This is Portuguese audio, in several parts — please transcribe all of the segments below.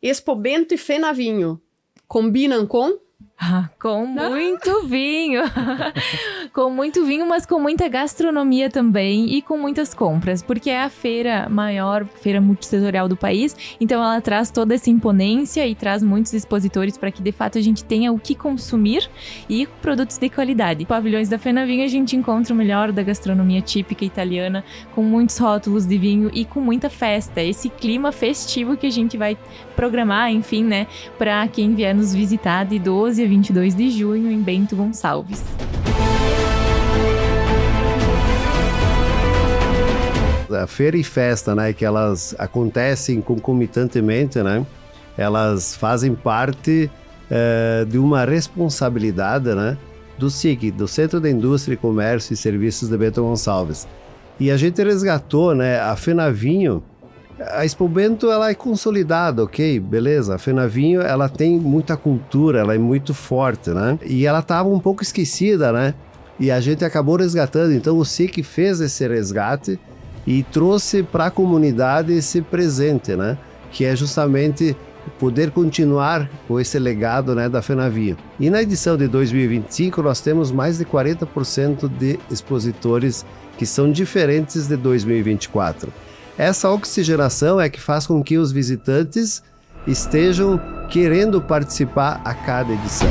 Expo Bento e Fenavinho combinam com? Com muito vinho. Com muito vinho, mas com muita gastronomia também e com muitas compras, porque é a maior feira multissetorial do país, então ela traz toda essa imponência e traz muitos expositores para que de fato a gente tenha o que consumir e produtos de qualidade. Pavilhões da Fenavinho a gente encontra o melhor da gastronomia típica italiana, com muitos rótulos de vinho e com muita festa, esse clima festivo que a gente vai programar, enfim, né, para quem vier nos visitar de 12 a 22 de junho em Bento Gonçalves. A feira e festa, né, que elas acontecem concomitantemente, né, elas fazem parte de uma responsabilidade, né, do SIC, do Centro de Indústria, Comércio e Serviços de Bento Gonçalves. E a gente resgatou, né, a Fenavinho. A Expo Bento, ela é consolidada, ok? Beleza. A Fenavinho, ela tem muita cultura, ela é muito forte, né? E ela estava um pouco esquecida, né? E a gente acabou resgatando. Então, o SIC fez esse resgate e trouxe para a comunidade esse presente, né? Que é justamente poder continuar com esse legado, né, da Fenavinho. E na edição de 2025, nós temos mais de 40% de expositores que são diferentes de 2024. Essa oxigenação é que faz com que os visitantes estejam querendo participar a cada edição.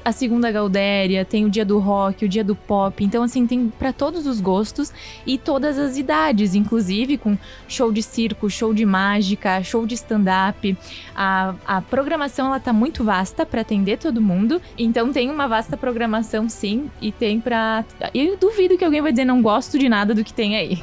A segunda Gaudéria, tem o dia do rock, o dia do pop, então assim, tem para todos os gostos e todas as idades, inclusive com show de circo, show de mágica, show de stand-up. A programação, ela tá muito vasta para atender todo mundo, então tem uma vasta programação sim, e tem para... Eu duvido que alguém vai dizer não gosto de nada do que tem aí.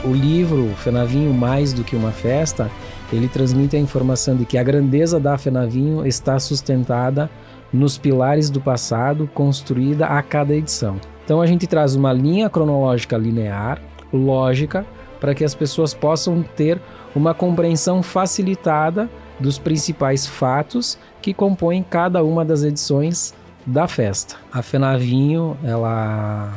O livro Fenavinho Mais do que uma Festa, ele transmite a informação de que a grandeza da Fenavinho está sustentada nos pilares do passado, construída a cada edição. Então a gente traz uma linha cronológica linear, lógica, para que as pessoas possam ter uma compreensão facilitada dos principais fatos que compõem cada uma das edições da festa. A Fenavinho, ela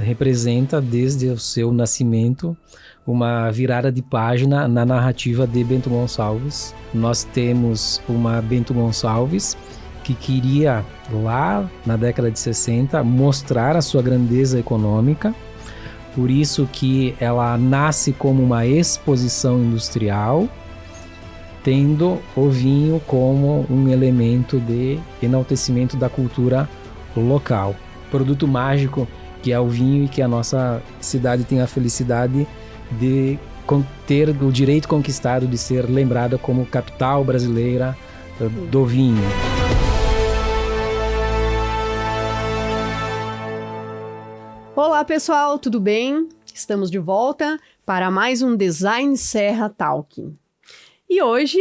representa desde o seu nascimento uma virada de página na narrativa de Bento Gonçalves. Nós temos uma Bento Gonçalves que queria, lá na década de 60, mostrar a sua grandeza econômica, por isso que ela nasce como uma exposição industrial, tendo o vinho como um elemento de enaltecimento da cultura local. Produto mágico que é o vinho e que a nossa cidade tem a felicidade de ter o direito conquistado de ser lembrada como capital brasileira do vinho. Olá pessoal, tudo bem? Estamos de volta para mais um Design Serra Talking. E hoje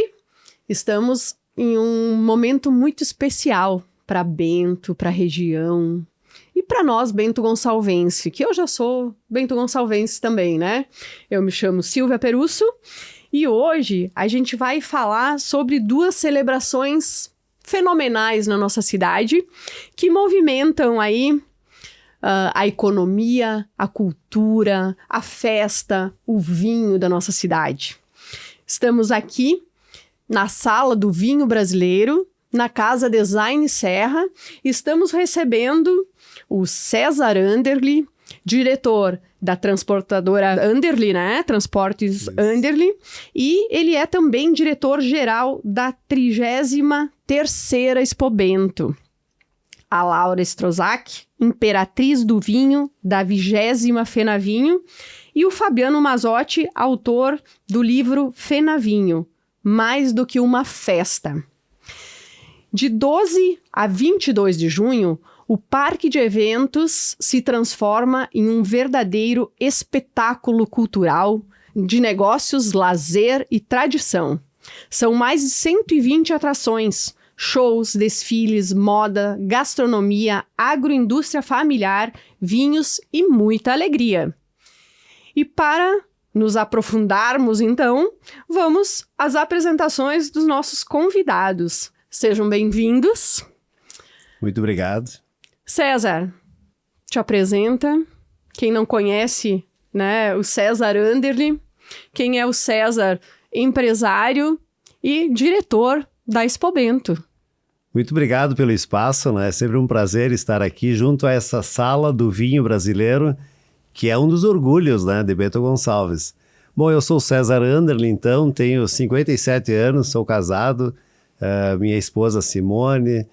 estamos em um momento muito especial para Bento, para a região e para nós, Bento Gonçalvense, que eu já sou Bento Gonçalvense também, né? Eu me chamo Silvia Perusso e hoje a gente vai falar sobre duas celebrações fenomenais na nossa cidade que movimentam aí a economia, a cultura, a festa, o vinho da nossa cidade. Estamos aqui na Sala do Vinho Brasileiro, na Casa Design Serra, e estamos recebendo o César Anderli, diretor da transportadora Anderli, né? Transportes Anderli, e ele é também diretor-geral da 33ª Expo Bento. A Laura Strozak, imperatriz do vinho da 20ª Fenavinho, e o Fabiano Mazzotti, autor do livro Fenavinho, Mais do que uma Festa. De 12 a 22 de junho, o Parque de Eventos se transforma em um verdadeiro espetáculo cultural de negócios, lazer e tradição. São mais de 120 atrações, shows, desfiles, moda, gastronomia, agroindústria familiar, vinhos e muita alegria. E para nos aprofundarmos, então, vamos às apresentações dos nossos convidados. Sejam bem-vindos. Muito obrigado. César, te apresenta. Quem não conhece, né, o César Anderle, quem é o César, empresário e diretor da Expo-Bento. Muito obrigado pelo espaço, né? É sempre um prazer estar aqui junto a essa sala do vinho brasileiro, que é um dos orgulhos, né, de Bento Gonçalves. Bom, eu sou o César Anderle, então, tenho 57 anos, sou casado, minha esposa Simone,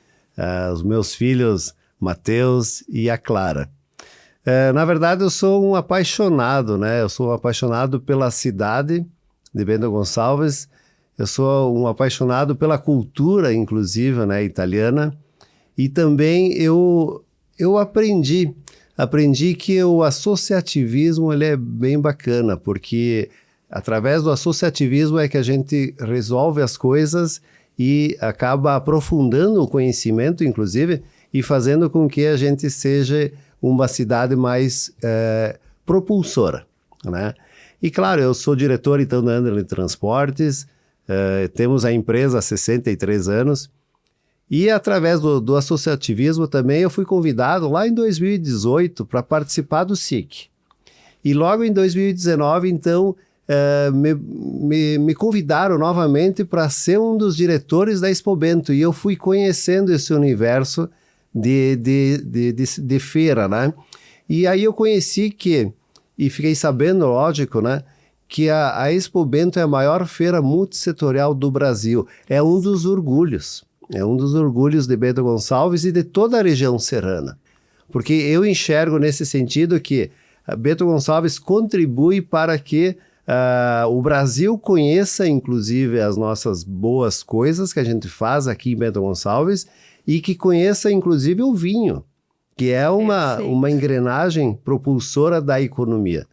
os meus filhos Mateus e a Clara. Na verdade, eu sou um apaixonado, né? Eu sou um apaixonado pela cidade de Bento Gonçalves, eu sou um apaixonado pela cultura, inclusive, né, italiana, e também eu aprendi que o associativismo ele é bem bacana, porque através do associativismo é que a gente resolve as coisas e acaba aprofundando o conhecimento, inclusive, e fazendo com que a gente seja uma cidade mais propulsora, né? E claro, eu sou diretor então da Anderle Transportes, temos a empresa há 63 anos, e através do associativismo também eu fui convidado lá em 2018 para participar do SIC. E logo em 2019, então, me convidaram novamente para ser um dos diretores da Expo-Bento. E eu fui conhecendo esse universo de feira, né? E aí eu conheci e fiquei sabendo, lógico, né? Que a Expo-Bento é a maior feira multissetorial do Brasil. É um dos orgulhos. É um dos orgulhos de Bento Gonçalves e de toda a região serrana. Porque eu enxergo nesse sentido que Bento Gonçalves contribui para que o Brasil conheça, inclusive, as nossas boas coisas que a gente faz aqui em Bento Gonçalves e que conheça, inclusive, o vinho, que é uma engrenagem propulsora da economia.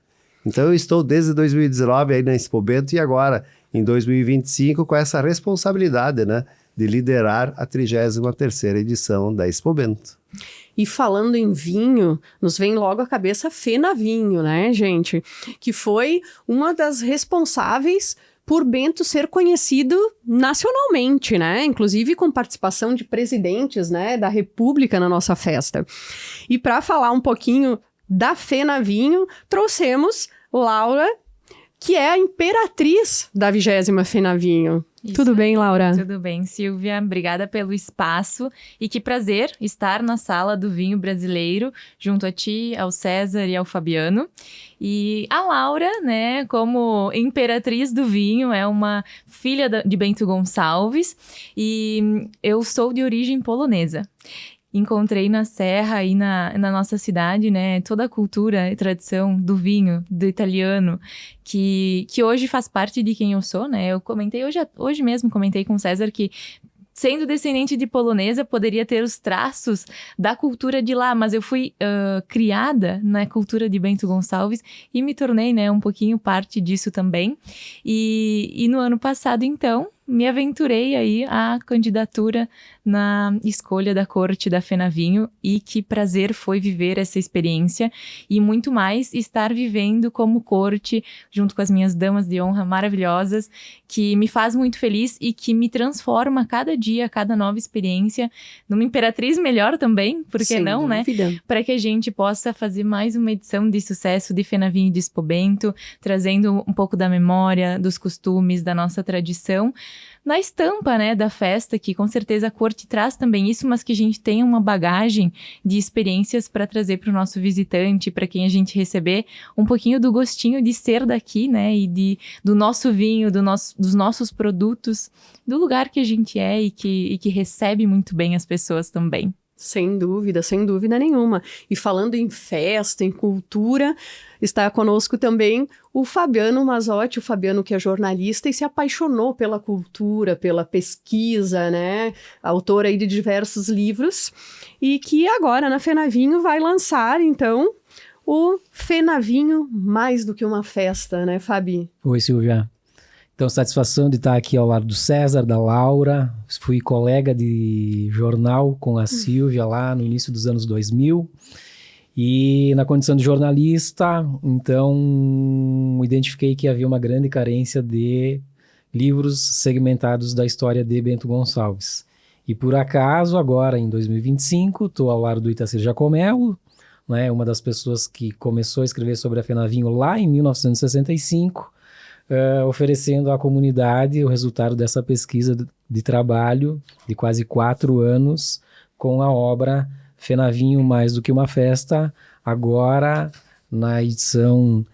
Então, eu estou desde 2019 aí na Expo-Bento e agora, em 2025, com essa responsabilidade, né, de liderar a 33ª edição da Expo-Bento. E falando em vinho, nos vem logo à cabeça FenaVinho, né, gente? Que foi uma das responsáveis por Bento ser conhecido nacionalmente, né? Inclusive com participação de presidentes, né, da República na nossa festa. E para falar um pouquinho da FenaVinho, trouxemos Laura, que é a imperatriz da 20ª FenaVinho. Tudo bem, Laura? Tudo bem, Silvia. Obrigada pelo espaço e que prazer estar na sala do vinho brasileiro junto a ti, ao César e ao Fabiano. E a Laura, né, como imperatriz do vinho, é uma filha de Bento Gonçalves e eu sou de origem polonesa. Encontrei na Serra e na nossa cidade, né, toda a cultura e tradição do vinho, do italiano, que hoje faz parte de quem eu sou, né? Eu comentei, hoje mesmo comentei com o César que, sendo descendente de polonesa, poderia ter os traços da cultura de lá, mas eu fui criada na cultura de Bento Gonçalves e me tornei, né, um pouquinho parte disso também. E no ano passado, então, me aventurei aí à candidatura na escolha da corte da FenaVinho e que prazer foi viver essa experiência e muito mais estar vivendo como corte junto com as minhas damas de honra maravilhosas, que me faz muito feliz e que me transforma cada dia, cada nova experiência numa imperatriz melhor também, por que não, dúvida, né? Para que a gente possa fazer mais uma edição de sucesso de FenaVinho de Expo-Bento, trazendo um pouco da memória, dos costumes, da nossa tradição, na estampa, né, da festa, que com certeza a corte traz também isso, mas que a gente tem uma bagagem de experiências para trazer para o nosso visitante, para quem a gente receber, um pouquinho do gostinho de ser daqui, né, e do nosso vinho, dos nossos produtos, do lugar que a gente é e que recebe muito bem as pessoas também. Sem dúvida nenhuma. E falando em festa, em cultura, está conosco também o Fabiano Mazzotti, o Fabiano que é jornalista e se apaixonou pela cultura, pela pesquisa, né? Autor aí de diversos livros e que agora na FenaVinho vai lançar, então, o FenaVinho Mais do que uma Festa, né, Fabi? Oi, Silvia. Então, satisfação de estar aqui ao lado do César, da Laura. Fui colega de jornal com a Silvia lá no início dos anos 2000. E na condição de jornalista, então, identifiquei que havia uma grande carência de livros segmentados da história de Bento Gonçalves. E por acaso, agora em 2025, estou ao lado do Itacir Jacomelo, né, uma das pessoas que começou a escrever sobre a FENAVINHO lá em 1965, oferecendo à comunidade o resultado dessa pesquisa de trabalho de quase 4 anos com a obra FENAVINHO Mais do que uma Festa, agora na edição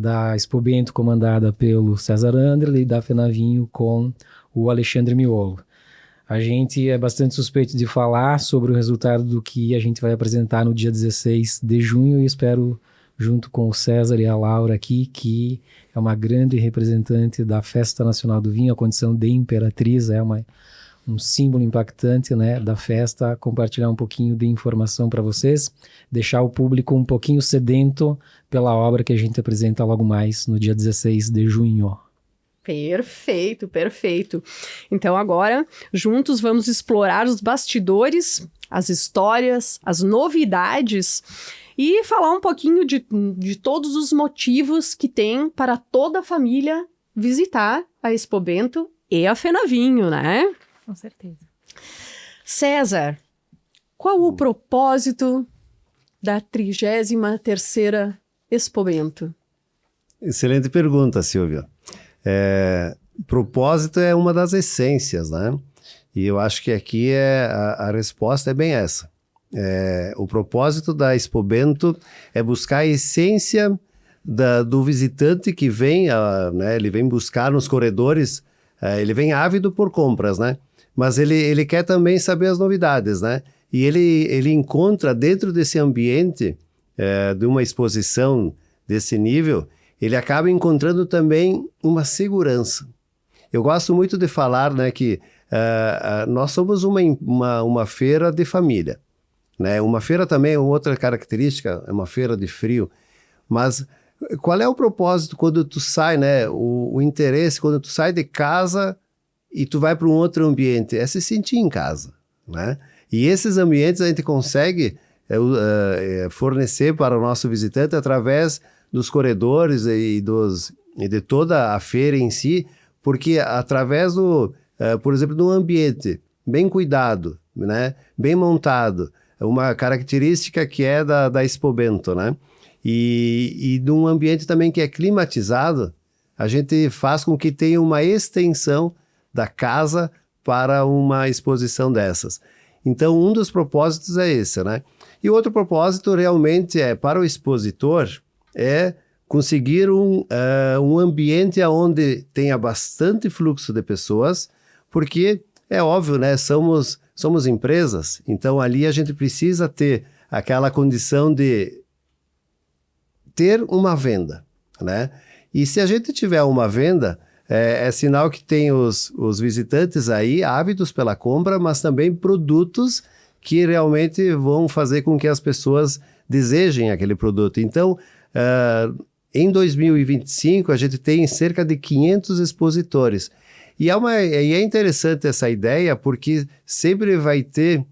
da Expo-Bento comandada pelo César Anderle e da FENAVINHO com o Alexandre Miolo. A gente é bastante suspeito de falar sobre o resultado do que a gente vai apresentar no dia 16 de junho e espero, junto com o César e a Laura aqui, que é uma grande representante da Festa Nacional do Vinho, a condição de imperatriz, um símbolo impactante, né, da festa, compartilhar um pouquinho de informação para vocês, deixar o público um pouquinho sedento pela obra que a gente apresenta logo mais no dia 16 de junho. Perfeito, perfeito. Então agora, juntos vamos explorar os bastidores, as histórias, as novidades e falar um pouquinho de todos os motivos que tem para toda a família visitar a Expo-Bento e a FENAVINHO, né? Com certeza. César, qual o propósito da 33ª Expo-Bento? Excelente pergunta, Silvia. Propósito é uma das essências, né? E eu acho que aqui a resposta é bem essa. O propósito da Expo-Bento é buscar a essência do visitante que vem, né? Ele vem buscar nos corredores, ele vem ávido por compras, né? Mas ele quer também saber as novidades, né? E ele encontra dentro desse ambiente de uma exposição desse nível, ele acaba encontrando também uma segurança. Eu gosto muito de falar, né, que nós somos uma feira de família, né? Uma feira também, outra característica, é uma feira de frio. Mas qual é o propósito quando tu sai, né? O interesse quando tu sai de casa e tu vai para um outro ambiente? É se sentir em casa, né? E esses ambientes a gente consegue fornecer para o nosso visitante através dos corredores e de toda a feira em si, porque através por exemplo, de um ambiente bem cuidado, né, bem montado, uma característica que é da Expo-Bento, né, e de um ambiente também que é climatizado, a gente faz com que tenha uma extensão da casa para uma exposição dessas. Então, um dos propósitos é esse, né? E outro propósito realmente para o expositor é conseguir um ambiente onde tenha bastante fluxo de pessoas, porque é óbvio, né? Somos empresas, então ali a gente precisa ter aquela condição de ter uma venda, né? E se a gente tiver uma venda, é sinal que tem os visitantes aí ávidos pela compra, mas também produtos que realmente vão fazer com que as pessoas desejem aquele produto. Então, em 2025, a gente tem cerca de 500 expositores. E é interessante essa ideia, porque sempre vai ter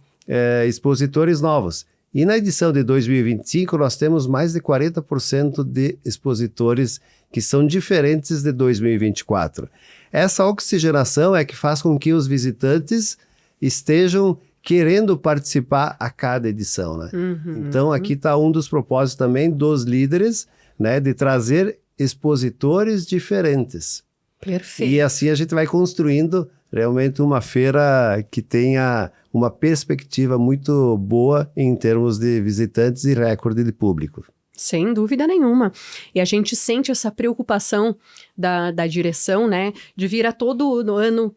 expositores novos. E na edição de 2025, nós temos mais de 40% de expositores que são diferentes de 2024. Essa oxigenação é que faz com que os visitantes estejam querendo participar a cada edição, né? Então, aqui está um dos propósitos também dos líderes, né, de trazer expositores diferentes. Perfeito. E assim a gente vai construindo realmente uma feira que tenha uma perspectiva muito boa em termos de visitantes e recorde de público. Sem dúvida nenhuma. E a gente sente essa preocupação da direção, né, de vir a todo ano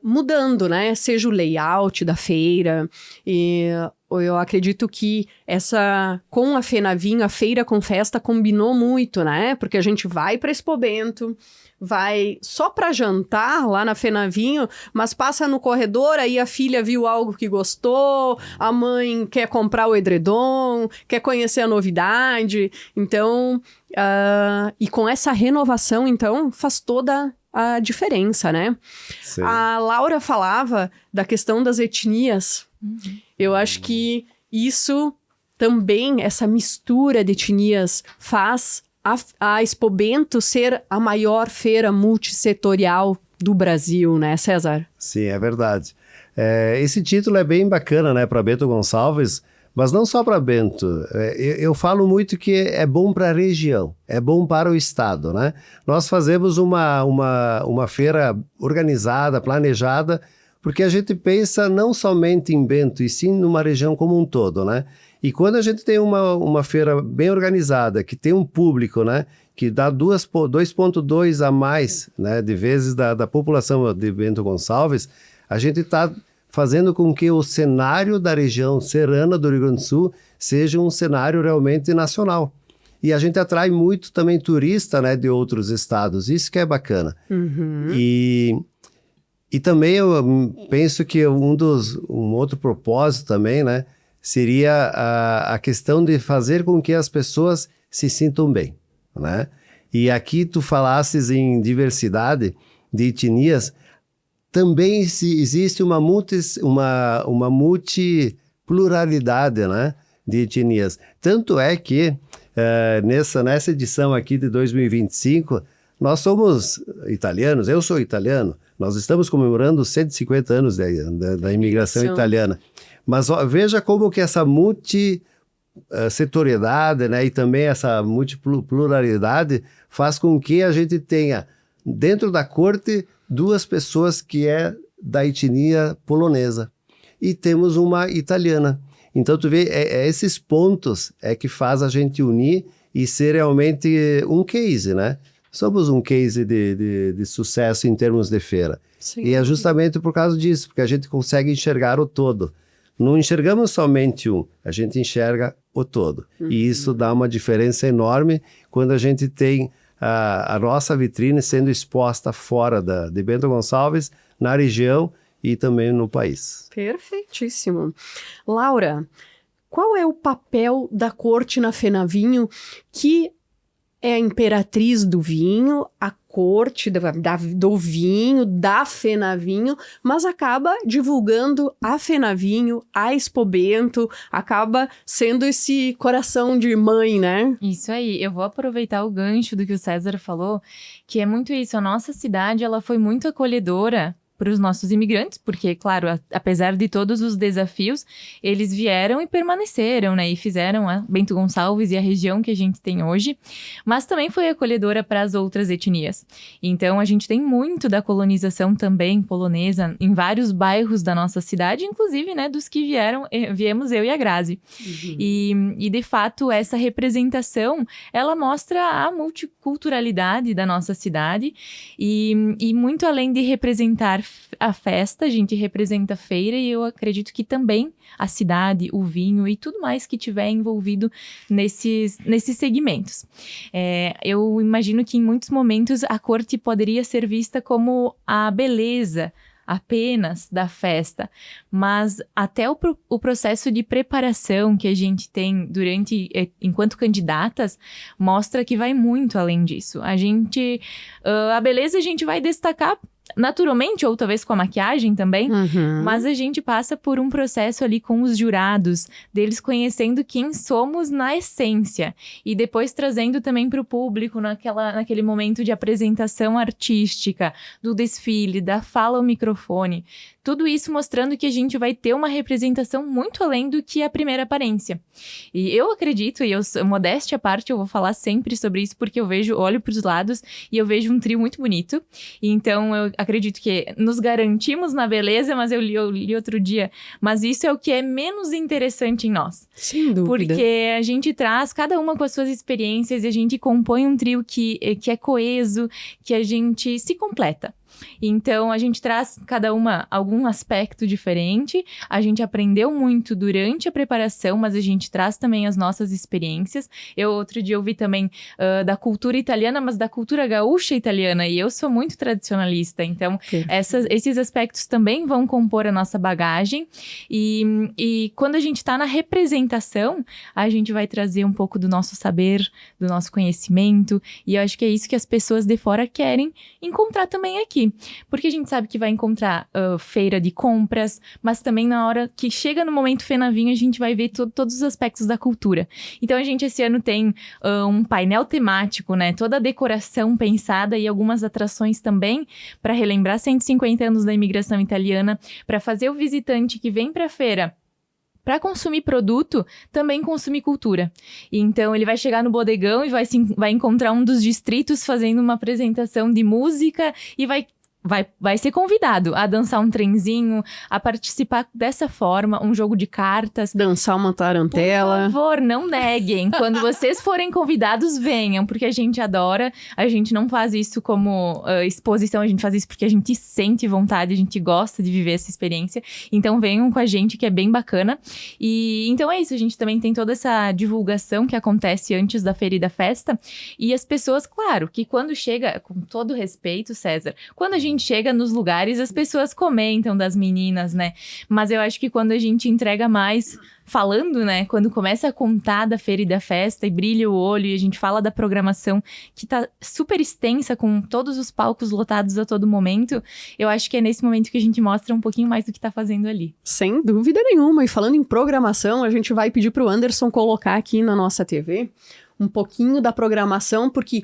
mudando, né, seja o layout da feira, e eu acredito que com a FENAVINHO, a Feira com Festa combinou muito, né, porque a gente vai para Expo-Bento, vai só para jantar lá na FENAVINHO, mas passa no corredor, aí a filha viu algo que gostou, a mãe quer comprar o edredom, quer conhecer a novidade, então, e com essa renovação, então, faz toda a diferença, né? Sim. A Laura falava da questão das etnias. Eu acho que isso também, essa mistura de etnias, faz a Expo-Bento ser a maior feira multissetorial do Brasil, né, César? Sim, é verdade. Esse título é bem bacana, né, para Bento Gonçalves, Mas não só para Bento. Eu falo muito que é bom para a região, é bom para o estado, né? Nós fazemos uma feira organizada, planejada, porque a gente pensa não somente em Bento, e sim numa região como um todo, né? E quando a gente tem uma feira bem organizada, que tem um público, né? Que dá 2,2 a mais, né? De vezes da população de Bento Gonçalves, a gente está fazendo com que o cenário da região serrana do Rio Grande do Sul seja um cenário realmente nacional. E a gente atrai muito também turista, né, de outros estados, isso que é bacana. Uhum. E também eu penso que um outro propósito também, né, seria a questão de fazer com que as pessoas se sintam bem, né? E aqui tu falasses em diversidade de etnias, também existe uma multipluralidade, né, de etnias. Tanto é que nessa edição aqui de 2025, nós somos italianos, eu sou italiano, nós estamos comemorando 150 anos da imigração italiana. Mas veja como que essa multissetoriedade, né, e também essa multipluralidade faz com que a gente tenha, dentro da corte, 2 pessoas que é da etnia polonesa e temos uma italiana. Então tu vê, esses pontos é que faz a gente unir e ser realmente um case, né? Somos um case de sucesso em termos de feira. Sim. E é justamente por causa disso, porque a gente consegue enxergar o todo. Não enxergamos somente a gente enxerga o todo. Uhum. E isso dá uma diferença enorme quando a gente tem a nossa vitrine sendo exposta fora de Bento Gonçalves, na região e também no país. Perfeitíssimo. Laura, qual é o papel da corte na FENAVINHO, que é a imperatriz do vinho, a corte do vinho, da FENAVINHO, mas acaba divulgando a FENAVINHO, a Expo Bento, acaba sendo esse coração de mãe, né? Isso aí, eu vou aproveitar o gancho do que o César falou, que é muito isso, a nossa cidade, ela foi muito acolhedora para os nossos imigrantes, porque, claro, apesar de todos os desafios, eles vieram e permaneceram, né, e fizeram a Bento Gonçalves e a região que a gente tem hoje, mas também foi acolhedora para as outras etnias. Então, a gente tem muito da colonização também polonesa em vários bairros da nossa cidade, inclusive, né, dos que viemos eu e a Grazi. Uhum. E, de fato, essa representação, ela mostra a multiculturalidade da nossa cidade e muito além de representar a festa, a gente representa a feira e eu acredito que também a cidade, o vinho e tudo mais que tiver envolvido nesses segmentos. Eu imagino que em muitos momentos a corte poderia ser vista como a beleza apenas da festa, mas até o processo de preparação que a gente tem enquanto candidatas mostra que vai muito além disso. A beleza a gente vai destacar naturalmente, ou talvez com a maquiagem também, mas a gente passa por um processo ali com os jurados, deles conhecendo quem somos na essência, e depois trazendo também para o público naquele momento de apresentação artística, do desfile, da fala ao microfone, tudo isso mostrando que a gente vai ter uma representação muito além do que a primeira aparência. E eu acredito, e modéstia à parte, eu vou falar sempre sobre isso, porque eu olho para os lados e eu vejo um trio muito bonito, então eu acredito que nos garantimos na beleza, mas eu li outro dia, mas isso é o que é menos interessante em nós. Sem dúvida. Porque a gente traz cada uma com as suas experiências e a gente compõe um trio que é coeso, que a gente se completa. Então, a gente traz cada uma algum aspecto diferente, a gente aprendeu muito durante a preparação, mas a gente traz também as nossas experiências. Outro dia eu vi também da cultura italiana, mas da cultura gaúcha italiana, e eu sou muito tradicionalista, então esses aspectos também vão compor a nossa bagagem, e quando a gente está na representação, a gente vai trazer um pouco do nosso saber, do nosso conhecimento, e eu acho que é isso que as pessoas de fora querem encontrar também aqui. Porque a gente sabe que vai encontrar feira de compras, mas também na hora que chega no momento FENAVINHO, a gente vai ver todos os aspectos da cultura. Então a gente esse ano tem um painel temático, né? Toda a decoração pensada e algumas atrações também para relembrar 150 anos da imigração italiana, para fazer o visitante que vem para a feira para consumir produto, também consumir cultura. Então, ele vai chegar no bodegão e vai encontrar um dos distritos fazendo uma apresentação de música e vai ser convidado a dançar um trenzinho, a participar dessa forma, um jogo de cartas. Dançar uma tarantela. Por favor, não neguem. Quando vocês forem convidados, venham, porque a gente adora. A gente não faz isso como exposição, a gente faz isso porque a gente sente vontade, a gente gosta de viver essa experiência. Então, venham com a gente, que é bem bacana. E então é isso, a gente também tem toda essa divulgação que acontece antes da feira e da festa. E as pessoas, claro, que quando chega, com todo respeito, César, quando a gente chega nos lugares, as pessoas comentam das meninas, né? Mas eu acho que quando a gente entrega mais falando, né? Quando começa a contar da feira e da festa e brilha o olho e a gente fala da programação que tá super extensa, com todos os palcos lotados a todo momento, eu acho que é nesse momento que a gente mostra um pouquinho mais do que tá fazendo ali. Sem dúvida nenhuma. E falando em programação, a gente vai pedir pro Anderson colocar aqui na nossa TV um pouquinho da programação, porque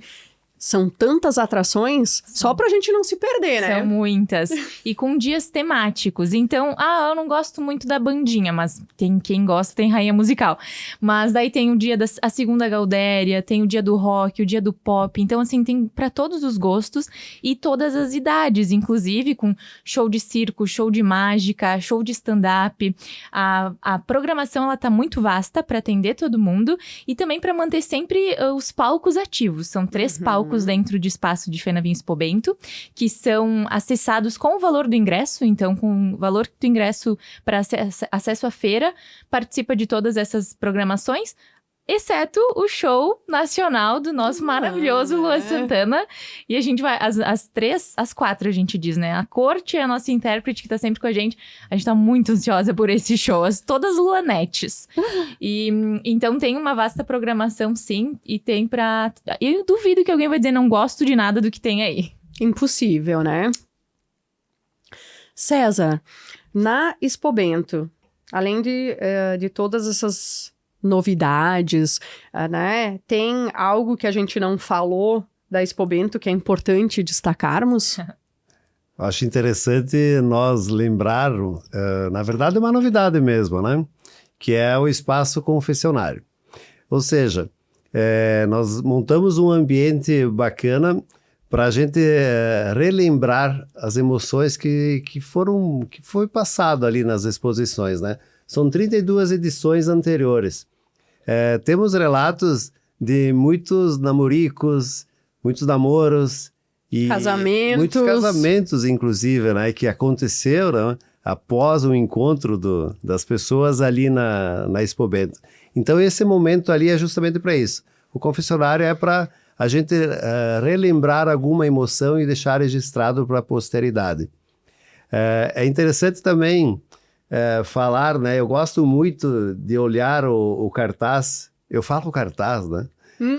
são tantas atrações, só pra gente não se perder, né? São muitas. E com dias temáticos. Então, eu não gosto muito da bandinha, mas tem quem gosta, tem rainha musical. Mas daí tem o dia a segunda Gaudéria, tem o dia do rock, o dia do pop. Então, assim, tem pra todos os gostos e todas as idades, inclusive com show de circo, show de mágica, show de stand-up. A programação, ela tá muito vasta pra atender todo mundo e também pra manter sempre os palcos ativos. São 3 palcos dentro de espaço de Fenavinho Expo Bento, que são acessados com o valor do ingresso, então com o valor do ingresso para acesso à feira, participa de todas essas programações, exceto o show nacional do nosso maravilhoso Luan Santana. E a gente vai, às 4 a gente diz, né? A Corte é a nossa intérprete que tá sempre com a gente. A gente tá muito ansiosa por esse show, todas luanetes. E então tem uma vasta programação, sim, e tem pra... Eu duvido que alguém vai dizer não gosto de nada do que tem aí. Impossível, né? César, na Expo Bento, além de todas essas novidades, né? Tem algo que a gente não falou da Expo Bento que é importante destacarmos? Acho interessante nós lembrarmos, na verdade é uma novidade mesmo, né? Que é o espaço confessionário. Ou seja, nós montamos um ambiente bacana para a gente relembrar as emoções que foi passado ali nas exposições, né? São 32 edições anteriores. Temos relatos de muitos namoricos, muitos namoros e muitos casamentos, inclusive, né, que aconteceram, né, após o encontro das pessoas ali na Expo Bento. Então, esse momento ali é justamente para isso. O confessionário é para a gente relembrar alguma emoção e deixar registrado para a posteridade. É interessante também falar, né? Eu gosto muito de olhar o cartaz. Eu falo cartaz, né?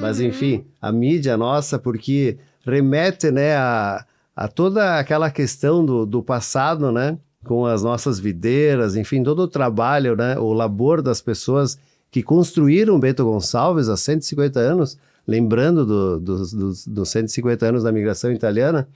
Mas, enfim, a mídia nossa, porque remete, né, a toda aquela questão do passado, né? Com as nossas videiras, enfim, todo o trabalho, né? O labor das pessoas que construíram Bento Gonçalves há 150 anos, lembrando dos 150 anos da migração italiana,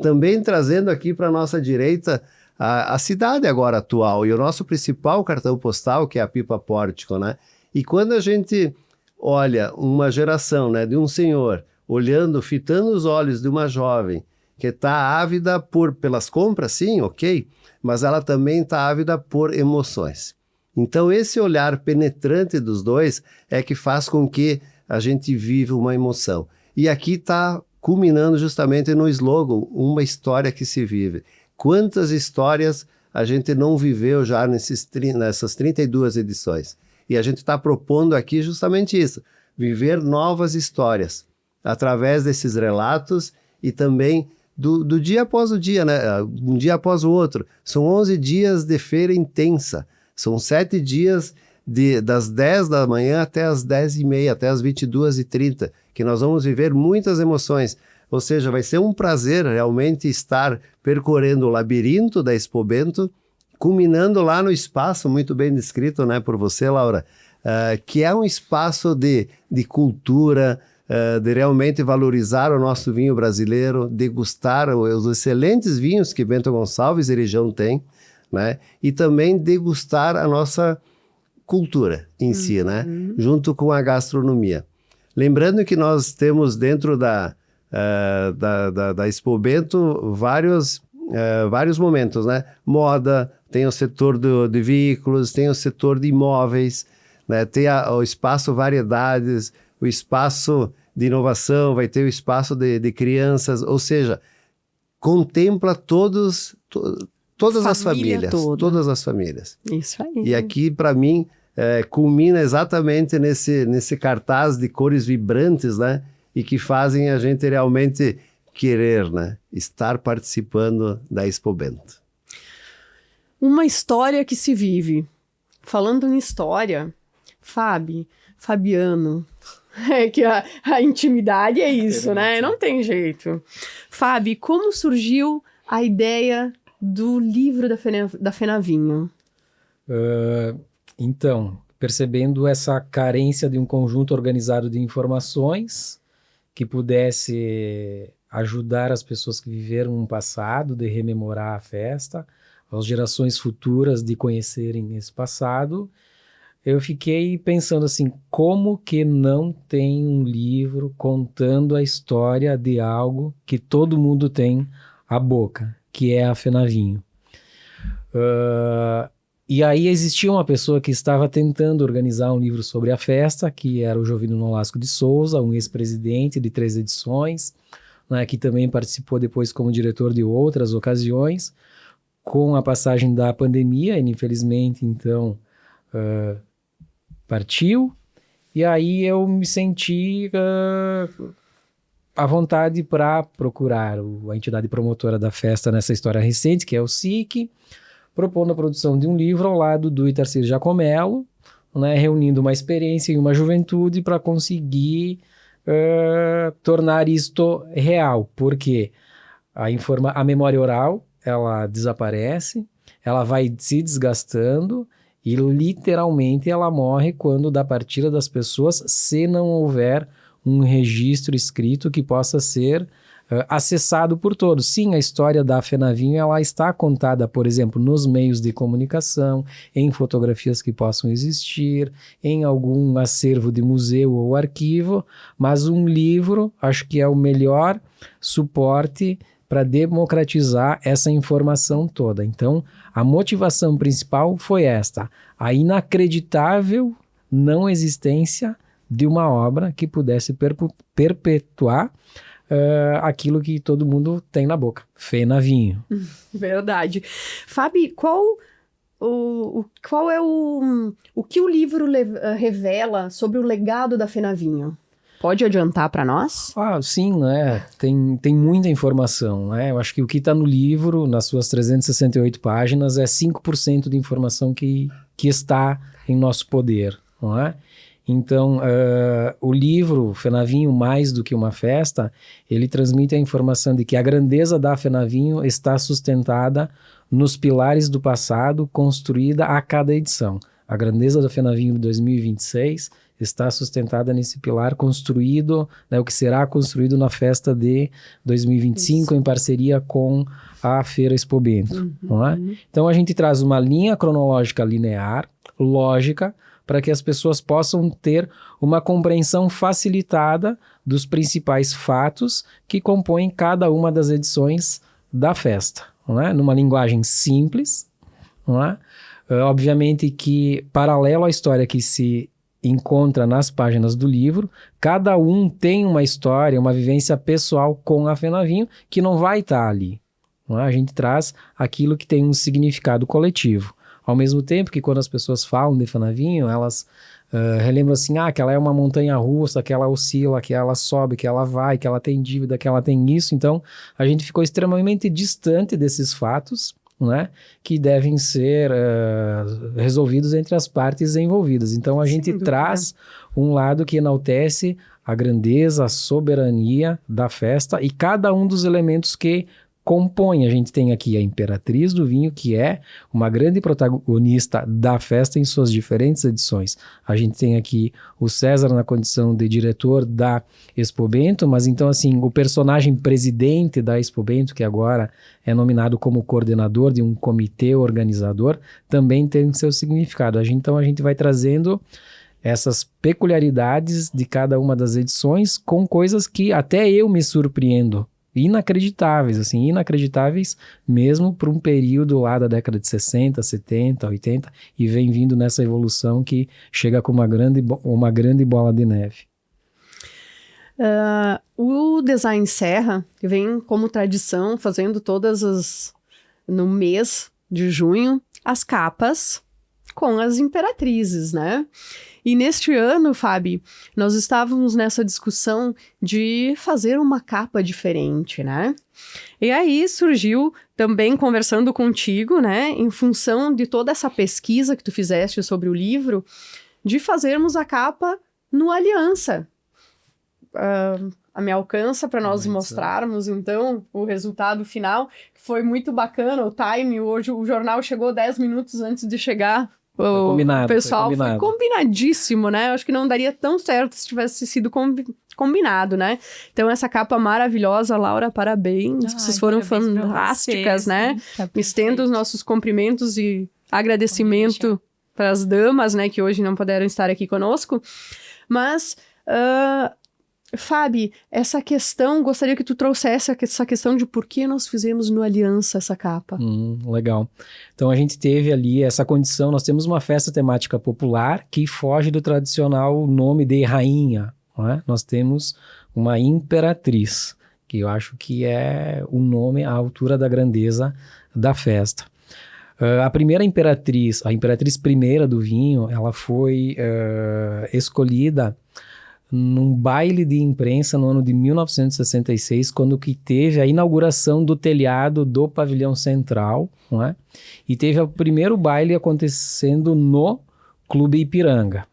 também trazendo aqui para a nossa direita a cidade agora atual e o nosso principal cartão postal, que é a Pipa Pórtico, né? E quando a gente olha uma geração, né, de um senhor olhando, fitando os olhos de uma jovem que está ávida pelas compras, sim, ok, mas ela também está ávida por emoções. Então esse olhar penetrante dos dois é que faz com que a gente viva uma emoção. E aqui está culminando justamente no slogan, uma história que se vive. Quantas histórias a gente não viveu já nessas 32 edições? E a gente está propondo aqui justamente isso, viver novas histórias, através desses relatos e também do dia após o dia, né? Um dia após o outro. São 11 dias de feira intensa, são 7 dias das 10 da manhã até as 10h30, até as 22h30, que nós vamos viver muitas emoções. Ou seja, vai ser um prazer realmente estar percorrendo o labirinto da Expo Bento, culminando lá no espaço, muito bem descrito, né, por você, Laura, que é um espaço de cultura, de realmente valorizar o nosso vinho brasileiro, degustar os excelentes vinhos que Bento Gonçalves e região tem, né, e também degustar a nossa cultura em si, né? Junto com a gastronomia. Lembrando que nós temos dentro da Expo Bento vários momentos, né? Moda, tem o setor de veículos, tem o setor de imóveis, né? Tem o espaço variedades, o espaço de inovação, vai ter o espaço de crianças, ou seja, contempla todas as famílias, todas as famílias. Isso aí. E aqui, para mim, culmina exatamente nesse cartaz de cores vibrantes, né? E que fazem a gente realmente querer, né? Estar participando da Expo Bento. Uma história que se vive. Falando em história, Fabiano, é que a intimidade é isso, né? Não tem jeito. Fábio, como surgiu a ideia do livro da Fenavinho? Então, percebendo essa carência de um conjunto organizado de informações que pudesse ajudar as pessoas que viveram um passado, de rememorar a festa, as gerações futuras de conhecerem esse passado, eu fiquei pensando assim, como que não tem um livro contando a história de algo que todo mundo tem à boca, que é a Fenavinho. E aí existia uma pessoa que estava tentando organizar um livro sobre a festa, que era o Jovino Nolasco de Souza, um ex-presidente de 3 edições, né, que também participou depois como diretor de outras ocasiões. Com a passagem da pandemia, ele infelizmente então partiu, e aí eu me senti à vontade para procurar a entidade promotora da festa nessa história recente, que é o SIC, propondo a produção de um livro ao lado do Itarcir Giacomello, né, reunindo uma experiência e uma juventude para conseguir tornar isto real, porque a memória oral ela desaparece, ela vai se desgastando e literalmente ela morre quando da partida das pessoas, se não houver um registro escrito que possa ser acessado por todos. Sim, a história da Fenavinho ela está contada, por exemplo, nos meios de comunicação, em fotografias que possam existir, em algum acervo de museu ou arquivo, mas um livro acho que é o melhor suporte para democratizar essa informação toda. Então, a motivação principal foi esta: a inacreditável não existência de uma obra que pudesse perpetuar aquilo que todo mundo tem na boca, Fenavinho. Verdade. Fábio, qual é o que o livro revela sobre o legado da Fenavinho? Pode adiantar para nós? Sim, né? Tem muita informação, né? Eu acho que o que está no livro, nas suas 368 páginas, é 5% de informação que está em nosso poder, não é? Então, o livro Fenavinho, mais do que uma festa, ele transmite a informação de que a grandeza da Fenavinho está sustentada nos pilares do passado, construída a cada edição. A grandeza da Fenavinho de 2026 está sustentada nesse pilar construído, né, o que será construído na festa de 2025, em parceria com a Feira Expo Bento. Não é? Então, a gente traz uma linha cronológica linear, lógica, para que as pessoas possam ter uma compreensão facilitada dos principais fatos que compõem cada uma das edições da festa, não é? Numa linguagem simples, não é? Obviamente que, paralelo à história que se encontra nas páginas do livro, cada um tem uma história, uma vivência pessoal com a Fenavinho que não vai estar ali, não é? A gente traz aquilo que tem um significado coletivo. Ao mesmo tempo que quando as pessoas falam de Fenavinho, elas relembram assim, que ela é uma montanha-russa, que ela oscila, que ela sobe, que ela vai, que ela tem dívida, que ela tem isso. Então, a gente ficou extremamente distante desses fatos, né, que devem ser resolvidos entre as partes envolvidas. Então, a gente traz um lado que enaltece a grandeza, a soberania da festa e cada um dos elementos que compõem. A gente tem aqui a Imperatriz do Vinho, que é uma grande protagonista da festa em suas diferentes edições. A gente tem aqui o César na condição de diretor da Expo Bento, mas então assim, o personagem presidente da Expo Bento, que agora é nominado como coordenador de um comitê organizador, também tem seu significado. Então a gente vai trazendo essas peculiaridades de cada uma das edições com coisas que até eu me surpreendo. Inacreditáveis mesmo para um período lá da década de 60, 70, 80 e vem vindo nessa evolução que chega com uma grande bola de neve. O Design Serra vem como tradição fazendo no mês de junho, as capas com as imperatrizes, né? E neste ano, Fábio, nós estávamos nessa discussão de fazer uma capa diferente, né? E aí surgiu, também conversando contigo, né, em função de toda essa pesquisa que tu fizeste sobre o livro, de fazermos a capa no Aliança. Me alcança para nós mostrarmos, então, o resultado final, que foi muito bacana, o time, hoje o jornal chegou 10 minutos antes de chegar. O pessoal foi combinadíssimo, né? Eu acho que não daria tão certo se tivesse sido combinado, né? Então, essa capa maravilhosa, Laura, parabéns. Vocês foram fantásticas, né? Tá, estendo os nossos cumprimentos e agradecimento para as damas, né? Que hoje não puderam estar aqui conosco. Mas, Fábio, essa questão, gostaria que tu trouxesse essa questão de por que nós fizemos no Aliança essa capa. Legal. Então a gente teve ali essa condição, nós temos uma festa temática popular que foge do tradicional nome de rainha, não é? Nós temos uma imperatriz, que eu acho que é o nome à altura da grandeza da festa. A primeira imperatriz, a imperatriz primeira do vinho, ela foi escolhida num baile de imprensa no ano de 1966, quando que teve a inauguração do telhado do pavilhão central, não é? E teve o primeiro baile acontecendo no Clube Ipiranga.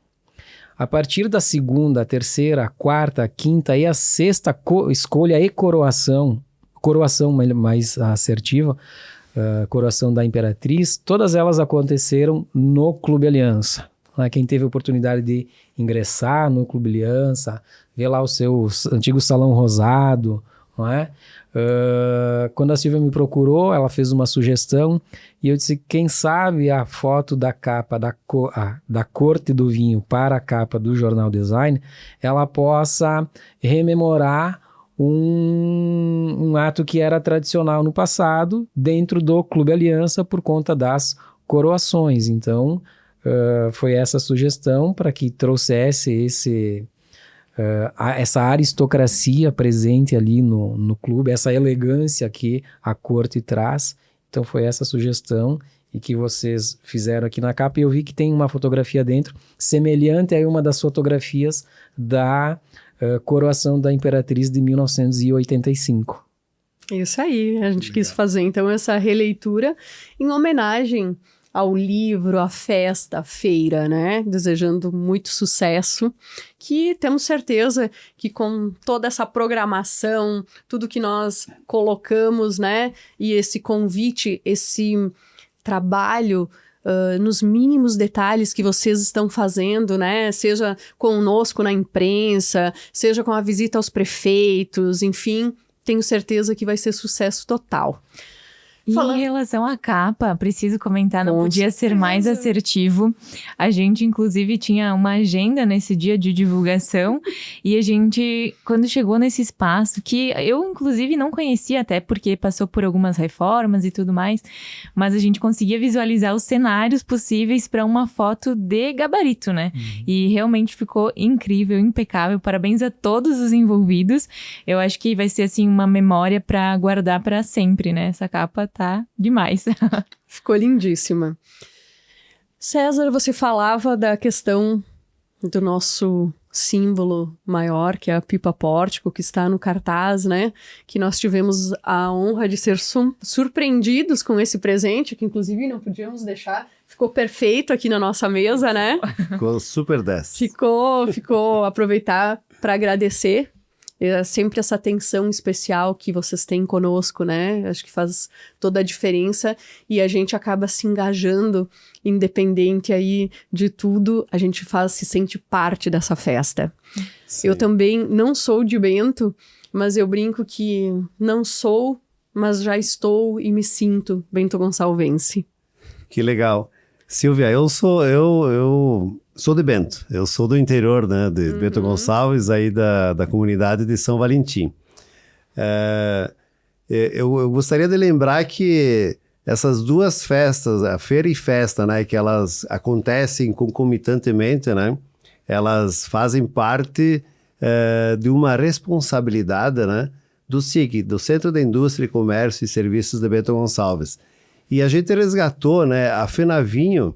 A partir da segunda, a terceira, a quarta, a quinta e a sexta escolha e coroação mais assertiva, coroação da Imperatriz, todas elas aconteceram no Clube Aliança. Quem teve a oportunidade de ingressar no Clube Aliança, ver lá o seu antigo salão rosado, não é? Quando a Silvia me procurou, ela fez uma sugestão e eu disse, quem sabe a foto da capa da Corte do Vinho para a capa do Jornal Design, ela possa rememorar um ato que era tradicional no passado dentro do Clube Aliança por conta das coroações. Então, foi essa sugestão para que trouxesse essa aristocracia presente ali no clube, essa elegância que a corte traz. Então foi essa sugestão e que vocês fizeram aqui na capa. E eu vi que tem uma fotografia dentro, semelhante a uma das fotografias da coroação da Imperatriz de 1985. Isso aí, a gente quis fazer então essa releitura em homenagem ao livro, à festa, à feira, né? Desejando muito sucesso, que temos certeza que com toda essa programação, tudo que nós colocamos, né? E esse convite, esse trabalho nos mínimos detalhes que vocês estão fazendo, né? Seja conosco na imprensa, seja com a visita aos prefeitos, tenho certeza que vai ser sucesso total. E em relação à capa, preciso comentar, não podia ser mais assertivo. A gente, inclusive, tinha uma agenda nesse dia de divulgação e a gente, quando chegou nesse espaço, que eu, inclusive, não conhecia até porque passou por algumas reformas e tudo mais, mas a gente conseguia visualizar os cenários possíveis para uma foto de gabarito, né? E realmente ficou incrível, impecável. Parabéns a todos os envolvidos. Eu acho que vai ser, assim, uma memória para guardar para sempre, né? Essa capa tá demais. Ficou lindíssima. César, você falava da questão do nosso símbolo maior, que é a pipa pórtico, que está no cartaz, né? Que nós tivemos a honra de ser surpreendidos com esse presente, que inclusive não podíamos deixar. Ficou perfeito aqui na nossa mesa, né? Ficou super 10. Ficou aproveitar para agradecer É sempre essa atenção especial que vocês têm conosco, né? Acho que faz toda a diferença e a gente acaba se engajando, independente aí de tudo, a gente se sente parte dessa festa. Sim. Eu também não sou de Bento, mas eu brinco que não sou, mas já estou e me sinto bentogonçalvense. Que legal. Silvia, eu sou de Bento, eu sou do interior, né, de Bento Gonçalves, aí da comunidade de São Valentim. Eu gostaria de lembrar que essas duas festas, a feira e festa, né, que elas acontecem concomitantemente, né, elas fazem parte de uma responsabilidade, né, do SIC, do Centro de Indústria, Comércio e Serviços de Bento Gonçalves. E a gente resgatou, né, a Fenavinho.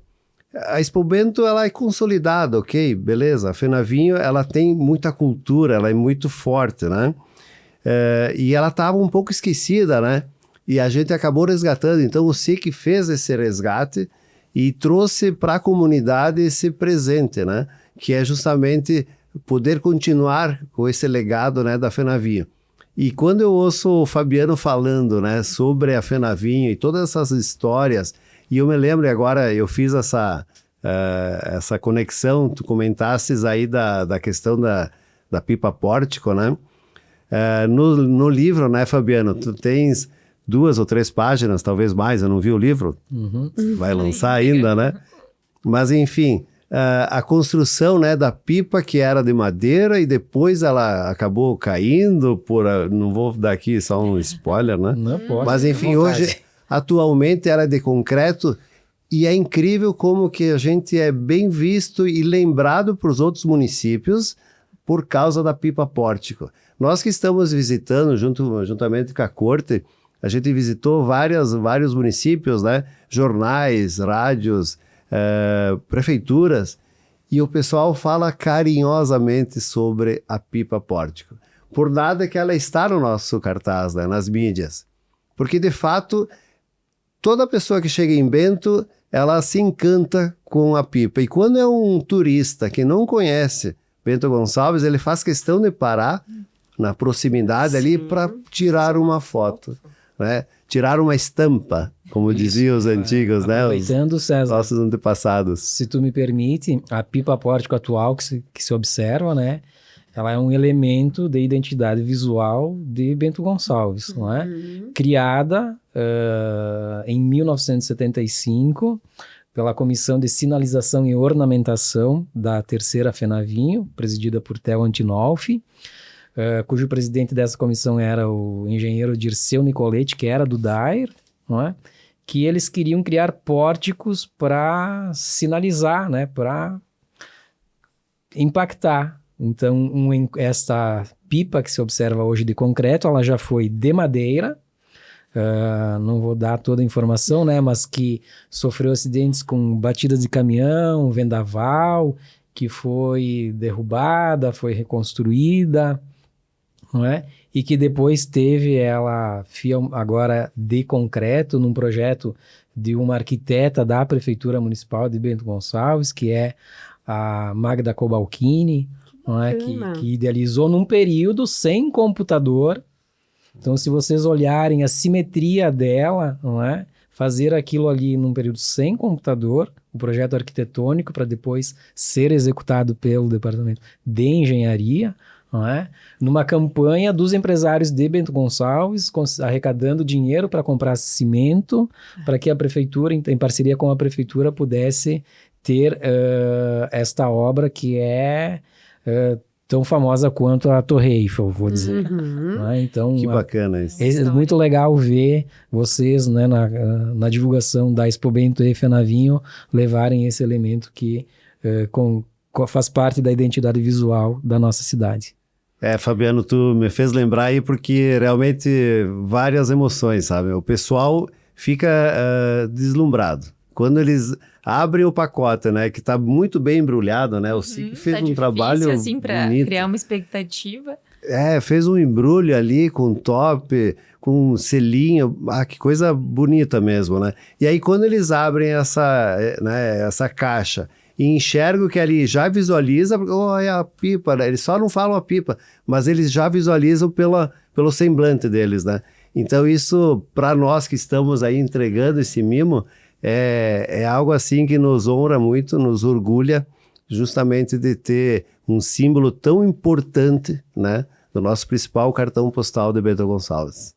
A Expo Bento, ela é consolidada, ok? Beleza. A Fenavinho, ela tem muita cultura, ela é muito forte, né? E ela estava um pouco esquecida, né? E a gente acabou resgatando. Então, o SIC fez esse resgate e trouxe para a comunidade esse presente, né? Que é justamente poder continuar com esse legado, né, da Fenavinho. E quando eu ouço o Fabiano falando, né, sobre a Fenavinho e todas essas histórias, e eu me lembro agora, eu fiz essa conexão, tu comentasses aí da questão da pipa pórtico, né? No livro, né, Fabiano, tu tens 2 ou 3 páginas, talvez mais, eu não vi o livro, vai lançar ainda, né? Mas enfim, a construção, né, da pipa que era de madeira e depois ela acabou caindo não vou dar aqui só um spoiler, né? Não pode. Mas enfim, hoje, atualmente ela é de concreto e é incrível como que a gente é bem visto e lembrado para os outros municípios por causa da pipa pórtico. Nós que estamos visitando juntamente com a Corte, a gente visitou vários municípios, né? Jornais, rádios, prefeituras, e o pessoal fala carinhosamente sobre a pipa pórtico. Por nada que ela está no nosso cartaz, né, nas mídias. Porque, de fato, toda pessoa que chega em Bento, ela se encanta com a pipa. E quando é um turista que não conhece Bento Gonçalves, ele faz questão de parar na proximidade ali para tirar uma foto, né? Tirar uma estampa, como diziam os antigos, né? Aproveitando, César, nossos antepassados. se tu me permite, a pipa pórtico atual que se observa, né? Ela é um elemento de identidade visual de Bento Gonçalves, não é? Criada em 1975 pela Comissão de Sinalização e Ornamentação da Terceira Fenavinho, presidida por Theo Antinolfi, cujo presidente dessa comissão era o engenheiro Dirceu Nicoletti, que era do DAIR, não é? Que eles queriam criar pórticos para sinalizar, né? Para impactar. Então, esta pipa que se observa hoje de concreto, ela já foi de madeira, não vou dar toda a informação, né? Mas que sofreu acidentes com batidas de caminhão, vendaval, que foi derrubada, foi reconstruída, não é? E que depois teve ela agora de concreto num projeto de uma arquiteta da Prefeitura Municipal de Bento Gonçalves, que é a Magda Cobalcini, não é? Que idealizou num período sem computador. Então, se vocês olharem a simetria dela, não é? Fazer aquilo ali num período sem computador, o projeto arquitetônico, para depois ser executado pelo Departamento de Engenharia, não é? Numa campanha dos empresários de Bento Gonçalves, arrecadando dinheiro para comprar cimento, para que a prefeitura, em parceria com a prefeitura, pudesse ter esta obra que é tão famosa quanto a Torre Eiffel, vou dizer. Não é? Então, Que bacana isso. é muito legal ver vocês, né, na divulgação da Expo Bento e Fenavinho levarem esse elemento que faz parte da identidade visual da nossa cidade. Fabiano, tu me fez lembrar aí porque realmente várias emoções, sabe? O pessoal fica deslumbrado. Quando eles abrem o pacote, né, que está muito bem embrulhado, né? O SIC fez um trabalho assim, para bonito. criar uma expectativa. Fez um embrulho ali com top, com selinho, que coisa bonita mesmo, né? E aí quando eles abrem essa caixa e enxergam que ali já visualiza, é a pipa, né? Eles só não falam a pipa, mas eles já visualizam pelo semblante deles, né? Então isso, para nós que estamos aí entregando esse mimo, é algo assim que nos honra muito, nos orgulha, justamente de ter um símbolo tão importante, né, do nosso principal cartão postal de Bento Gonçalves.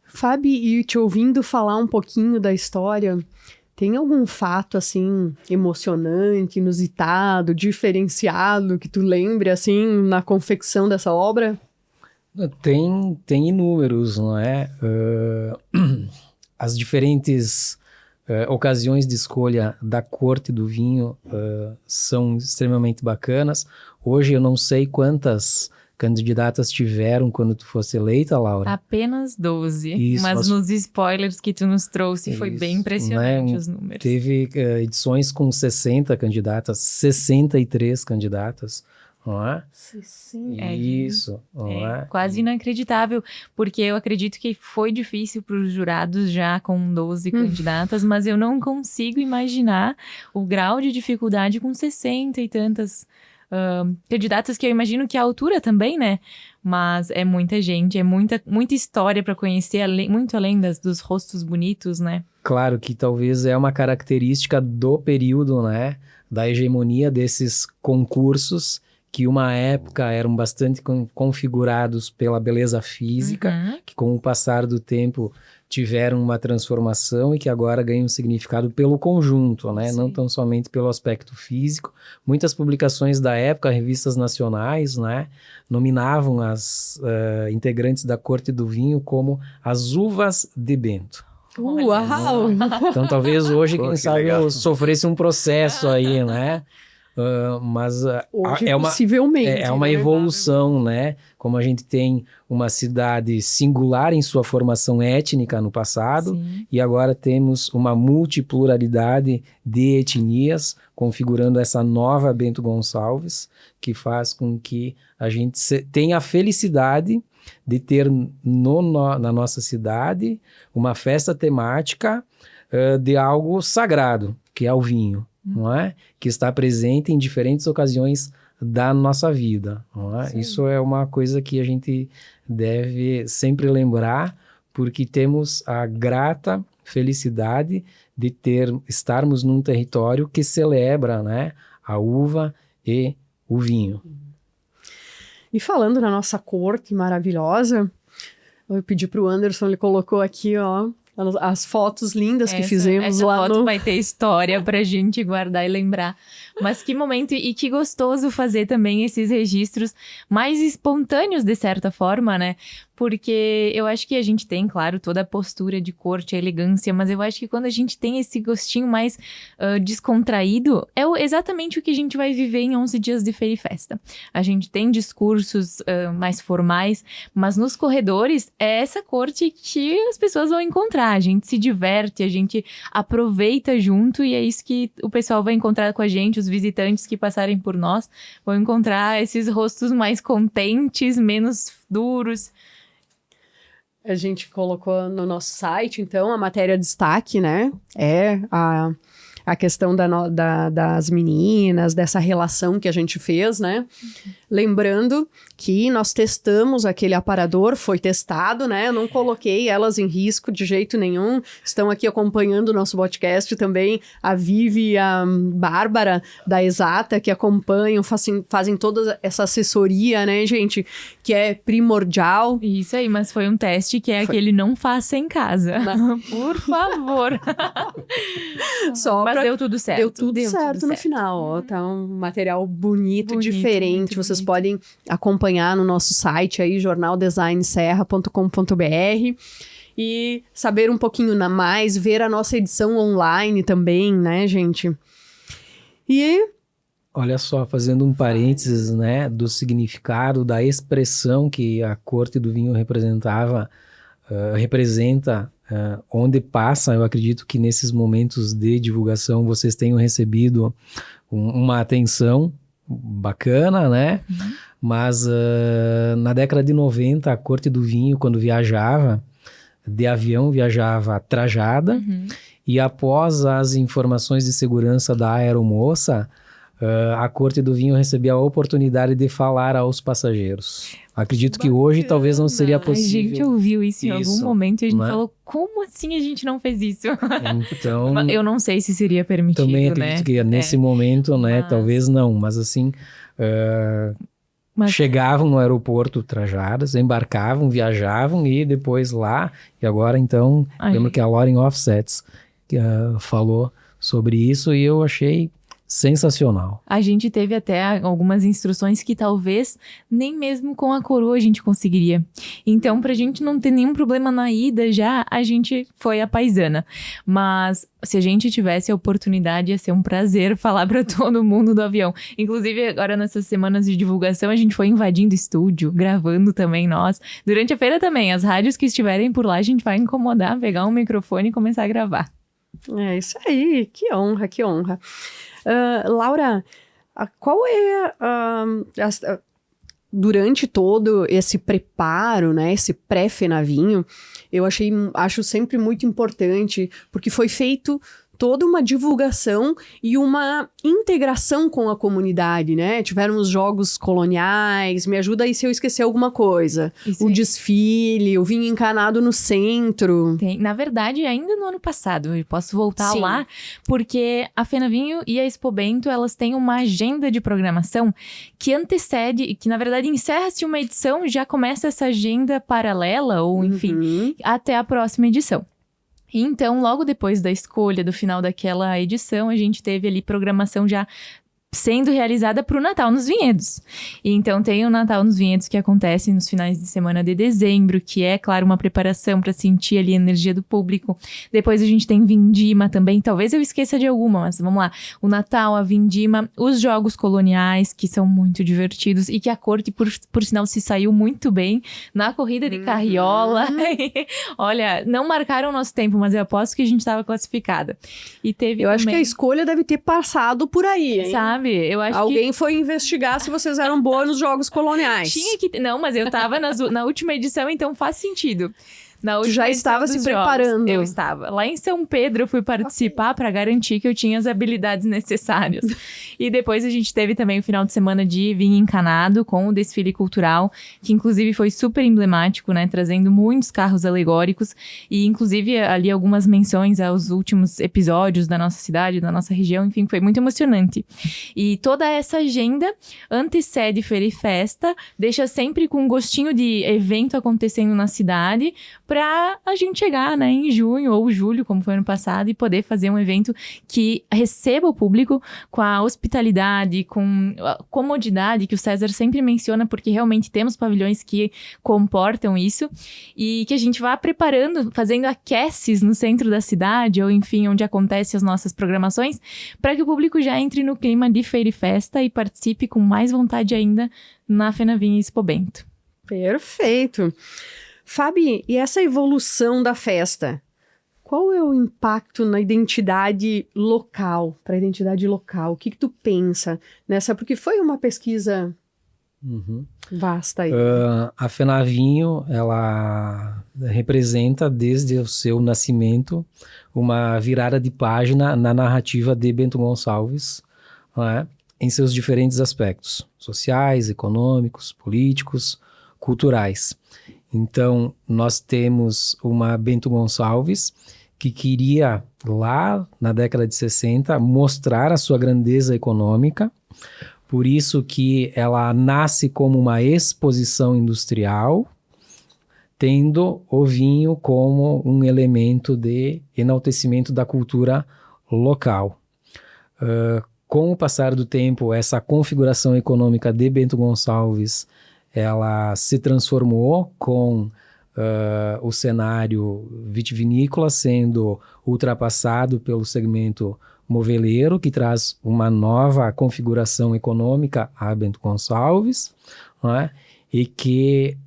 Fábio, e te ouvindo falar um pouquinho da história, tem algum fato, assim, emocionante, inusitado, diferenciado, que tu lembre, assim, na confecção dessa obra? Tem inúmeros, não é? As diferentes ocasiões de escolha da corte do vinho são extremamente bacanas. Hoje eu não sei quantas candidatas tiveram quando tu fosse eleita, Laura. Apenas 12. Isso, mas nos spoilers que tu nos trouxe foi bem impressionante, né? Os números. Teve edições com 60 candidatas, 63 candidatas. Não é? Sim. Isso. Quase inacreditável, porque eu acredito que foi difícil para os jurados já com 12 candidatas, mas eu não consigo imaginar o grau de dificuldade com 60 e tantas candidatas, que eu imagino que a altura também, né? Mas é muita gente, é muita história para conhecer, muito além dos rostos bonitos, né? Claro que talvez é uma característica do período, né? Da hegemonia desses concursos, que uma época eram bastante configurados pela beleza física, que com o passar do tempo tiveram uma transformação e que agora ganham significado pelo conjunto, né? Não tão somente pelo aspecto físico. Muitas publicações da época, revistas nacionais, né, nominavam as integrantes da Corte do Vinho como as uvas de Bento. Uau! Então talvez hoje, quem sabe, legal. eu sofresse um processo aí, né? Mas Hoje, é uma possivelmente, uma né? evolução, né? Como a gente tem uma cidade singular em sua formação étnica no passado, Sim. e agora temos uma multipluralidade de etnias configurando essa nova Bento Gonçalves, que faz com que a gente tenha a felicidade de ter na nossa cidade uma festa temática de algo sagrado, que é o vinho. Não é? Que está presente em diferentes ocasiões da nossa vida. Não é? Isso é uma coisa que a gente deve sempre lembrar, porque temos a grata felicidade de estarmos num território que celebra, né, a uva e o vinho. E falando na nossa corte maravilhosa, eu pedi para o Anderson, ele colocou aqui, ó, as fotos lindas que fizemos essa lá foto no... vai ter história pra gente guardar e lembrar. Mas que momento e que gostoso fazer também esses registros mais espontâneos, de certa forma, né? Porque eu acho que a gente tem, claro, toda a postura de corte, a elegância, mas eu acho que quando a gente tem esse gostinho mais descontraído, é exatamente o que a gente vai viver em 11 dias de feira e festa. A gente tem discursos mais formais, mas nos corredores é essa corte que as pessoas vão encontrar. A gente se diverte, a gente aproveita junto e é isso que o pessoal vai encontrar com a gente, os visitantes que passarem por nós vão encontrar esses rostos mais contentes, menos duros. A gente colocou no nosso site, então, a matéria destaque, né? É a questão das meninas, dessa relação que a gente fez, né? Lembrando que nós testamos aquele aparador, foi testado, né? Eu não coloquei elas em risco de jeito nenhum. Estão aqui acompanhando o nosso podcast também, a Vivi e a Bárbara da Exata, que acompanham, fazem toda essa assessoria, né, gente? Que é primordial. Isso aí, mas foi um teste que é aquele não faça em casa. Não. Por favor. Mas deu tudo certo. Deu tudo certo no final, ó. Tá um material bonito, diferente. Vocês podem acompanhar no nosso site aí, jornaldesignserra.com.br, e saber um pouquinho mais, ver a nossa edição online também, né, gente? E... Olha só, fazendo um parênteses, né, do significado, da expressão que a Corte do Vinho representa onde passa. Eu acredito que nesses momentos de divulgação vocês tenham recebido uma atenção bacana, né? Mas na década de 90, a Corte do Vinho, quando viajava de avião, viajava trajada, E após as informações de segurança da aeromoça, a Corte do Vinho recebia a oportunidade de falar aos passageiros. Acredito que hoje talvez não seria possível. A gente ouviu isso em algum momento e a gente né? falou, como assim a gente não fez isso? Então, Eu não sei se seria permitido, também acredito que nesse momento, né, talvez não, mas assim, chegavam no aeroporto trajadas, embarcavam, viajavam e depois lá, e agora então, lembro que a Lauren Offsets falou sobre isso e eu achei sensacional. A gente teve até algumas instruções que talvez nem mesmo com a coroa a gente conseguiria. Então, pra gente não ter nenhum problema na ida já, a gente foi a paisana. Mas se a gente tivesse a oportunidade, ia ser um prazer falar pra todo mundo do avião. Inclusive, agora nessas semanas de divulgação, a gente foi invadindo estúdio, gravando também nós. Durante a feira também, as rádios que estiverem por lá, a gente vai incomodar, pegar um microfone e começar a gravar. É isso aí, que honra, que honra. Laura, qual é durante todo esse preparo, né, esse pré-FENAVINHO, acho sempre muito importante, porque foi feito toda uma divulgação e uma integração com a comunidade, né? Tiveram os jogos coloniais, me ajuda aí se eu esquecer alguma coisa. O desfile, o vinho encanado no centro. Na verdade, ainda no ano passado, eu posso voltar lá, porque a FENAVINHO e a Expobento, elas têm uma agenda de programação que antecede, que na verdade encerra-se uma edição, já começa essa agenda paralela, ou enfim, até a próxima edição. Então, logo depois da escolha, do final daquela edição, a gente teve ali programação já sendo realizada para o Natal nos Vinhedos. E então tem o Natal nos Vinhedos que acontece nos finais de semana de dezembro, que é, claro, uma preparação para sentir ali a energia do público. Depois a gente tem Vindima também, talvez eu esqueça de alguma, mas vamos lá. O Natal, a Vindima, os jogos coloniais, que são muito divertidos e que a Corte, por sinal, se saiu muito bem na corrida de carriola. Olha, não marcaram o nosso tempo, mas eu aposto que a gente estava classificada. E teve Eu acho que a escolha deve ter passado por aí, hein? Sabe? Eu acho Alguém foi investigar se vocês eram boas nos jogos coloniais. Tinha que... Não, mas eu tava na última edição, então faz sentido. Tu já estava se preparando. Eu estava. Lá em São Pedro eu fui participar para garantir que eu tinha as habilidades necessárias. E depois a gente teve também o final de semana de vinho encanado com o desfile cultural, que inclusive foi super emblemático, né? Trazendo muitos carros alegóricos e inclusive ali algumas menções aos últimos episódios da nossa cidade, da nossa região, enfim, foi muito emocionante. E toda essa agenda antecede feira e festa, deixa sempre com um gostinho de evento acontecendo na cidade, para a gente chegar, né, em junho ou julho, como foi ano passado, e poder fazer um evento que receba o público com a hospitalidade, com a comodidade que o César sempre menciona, porque realmente temos pavilhões que comportam isso, e que a gente vá preparando, fazendo aqueces no centro da cidade, ou enfim, onde acontecem as nossas programações, para que o público já entre no clima de feira e festa e participe com mais vontade ainda na FENAVINHO e Expobento. Perfeito. Fabi, e essa evolução da festa? Qual é o impacto na identidade local, para a identidade local? O que tu pensa nessa? Porque foi uma pesquisa vasta aí. A FENAVINHO, ela representa desde o seu nascimento uma virada de página na narrativa de Bento Gonçalves, não é? Em seus diferentes aspectos, sociais, econômicos, políticos, culturais. Então, nós temos uma Bento Gonçalves que queria, lá na década de 60, mostrar a sua grandeza econômica, por isso que ela nasce como uma exposição industrial, tendo o vinho como um elemento de enaltecimento da cultura local. Com o passar do tempo, essa configuração econômica de Bento Gonçalves ela se transformou com o cenário vitivinícola sendo ultrapassado pelo segmento moveleiro, que traz uma nova configuração econômica a Bento Gonçalves, não é? E que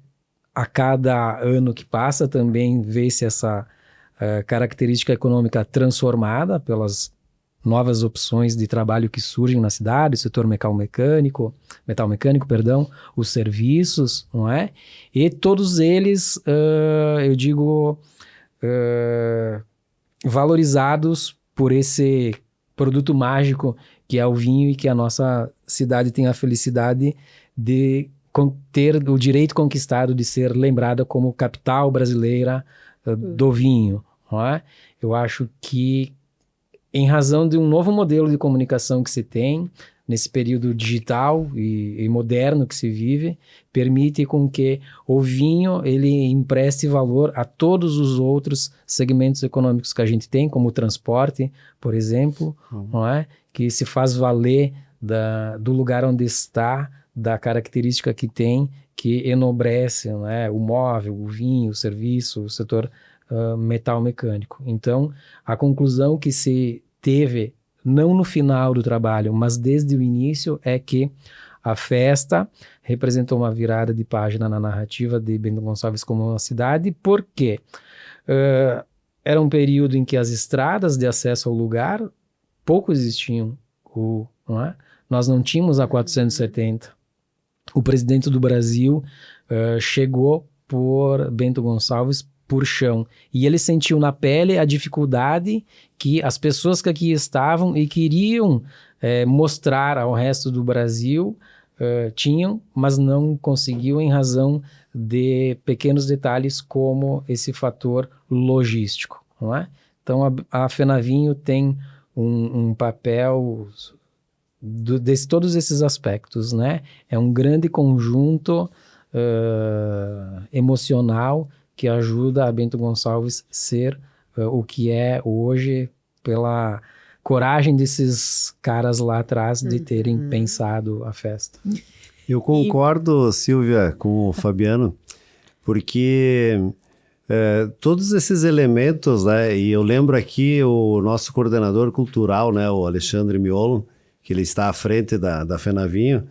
a cada ano que passa também vê-se essa característica econômica transformada pelas novas opções de trabalho que surgem na cidade, o setor metal mecânico, os serviços, não é? E todos eles, eu digo, valorizados por esse produto mágico que é o vinho e que a nossa cidade tem a felicidade de ter o direito conquistado de ser lembrada como capital brasileira do vinho. Não é? Eu acho que, em razão de um novo modelo de comunicação que se tem, nesse período digital e moderno que se vive, permite com que o vinho ele empreste valor a todos os outros segmentos econômicos que a gente tem, como o transporte, por exemplo, não é? Que se faz valer do lugar onde está, da característica que tem, que enobrece, não é? O móvel, o vinho, o serviço, o setor metal mecânico. Então, a conclusão que se teve, não no final do trabalho, mas desde o início, é que a festa representou uma virada de página na narrativa de Bento Gonçalves como uma cidade, porque era um período em que as estradas de acesso ao lugar pouco existiam. Não é? Nós não tínhamos a 470. O presidente do Brasil chegou por Bento Gonçalves por chão. E ele sentiu na pele a dificuldade que as pessoas que aqui estavam e queriam mostrar ao resto do Brasil tinham, mas não conseguiam em razão de pequenos detalhes como esse fator logístico. Não é? Então a FENAVINHO tem um papel de todos esses aspectos, né? É um grande conjunto emocional que ajuda a Bento Gonçalves ser o que é hoje, pela coragem desses caras lá atrás de terem pensado a festa. Eu concordo, Silvia, com o Fabiano, porque todos esses elementos, né, e eu lembro aqui o nosso coordenador cultural, né, o Alexandre Miolo, que ele está à frente da FENAVINHO,